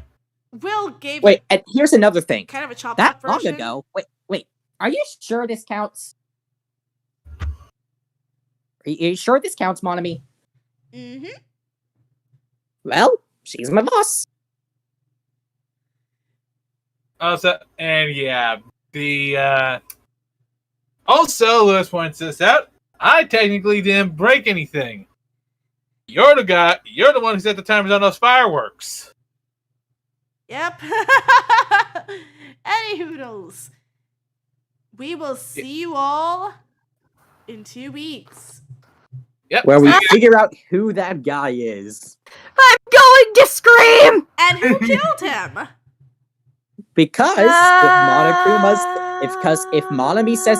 Will gave Wait, and here's another thing. kind of a chopped That up long version. ago. Wait. Are you sure this counts? Are you sure this counts, Monomi? Mm-hmm. Well, she's my boss. Also, and yeah, the also Lewis points this out. I technically didn't break anything. You're the guy. You're the one who set the timers on those fireworks. Yep. Any hoodles. We will see you all in 2 weeks. Yep. Where we figure out who that guy is. I'm going to scream! And who killed him? Because if Monomi says it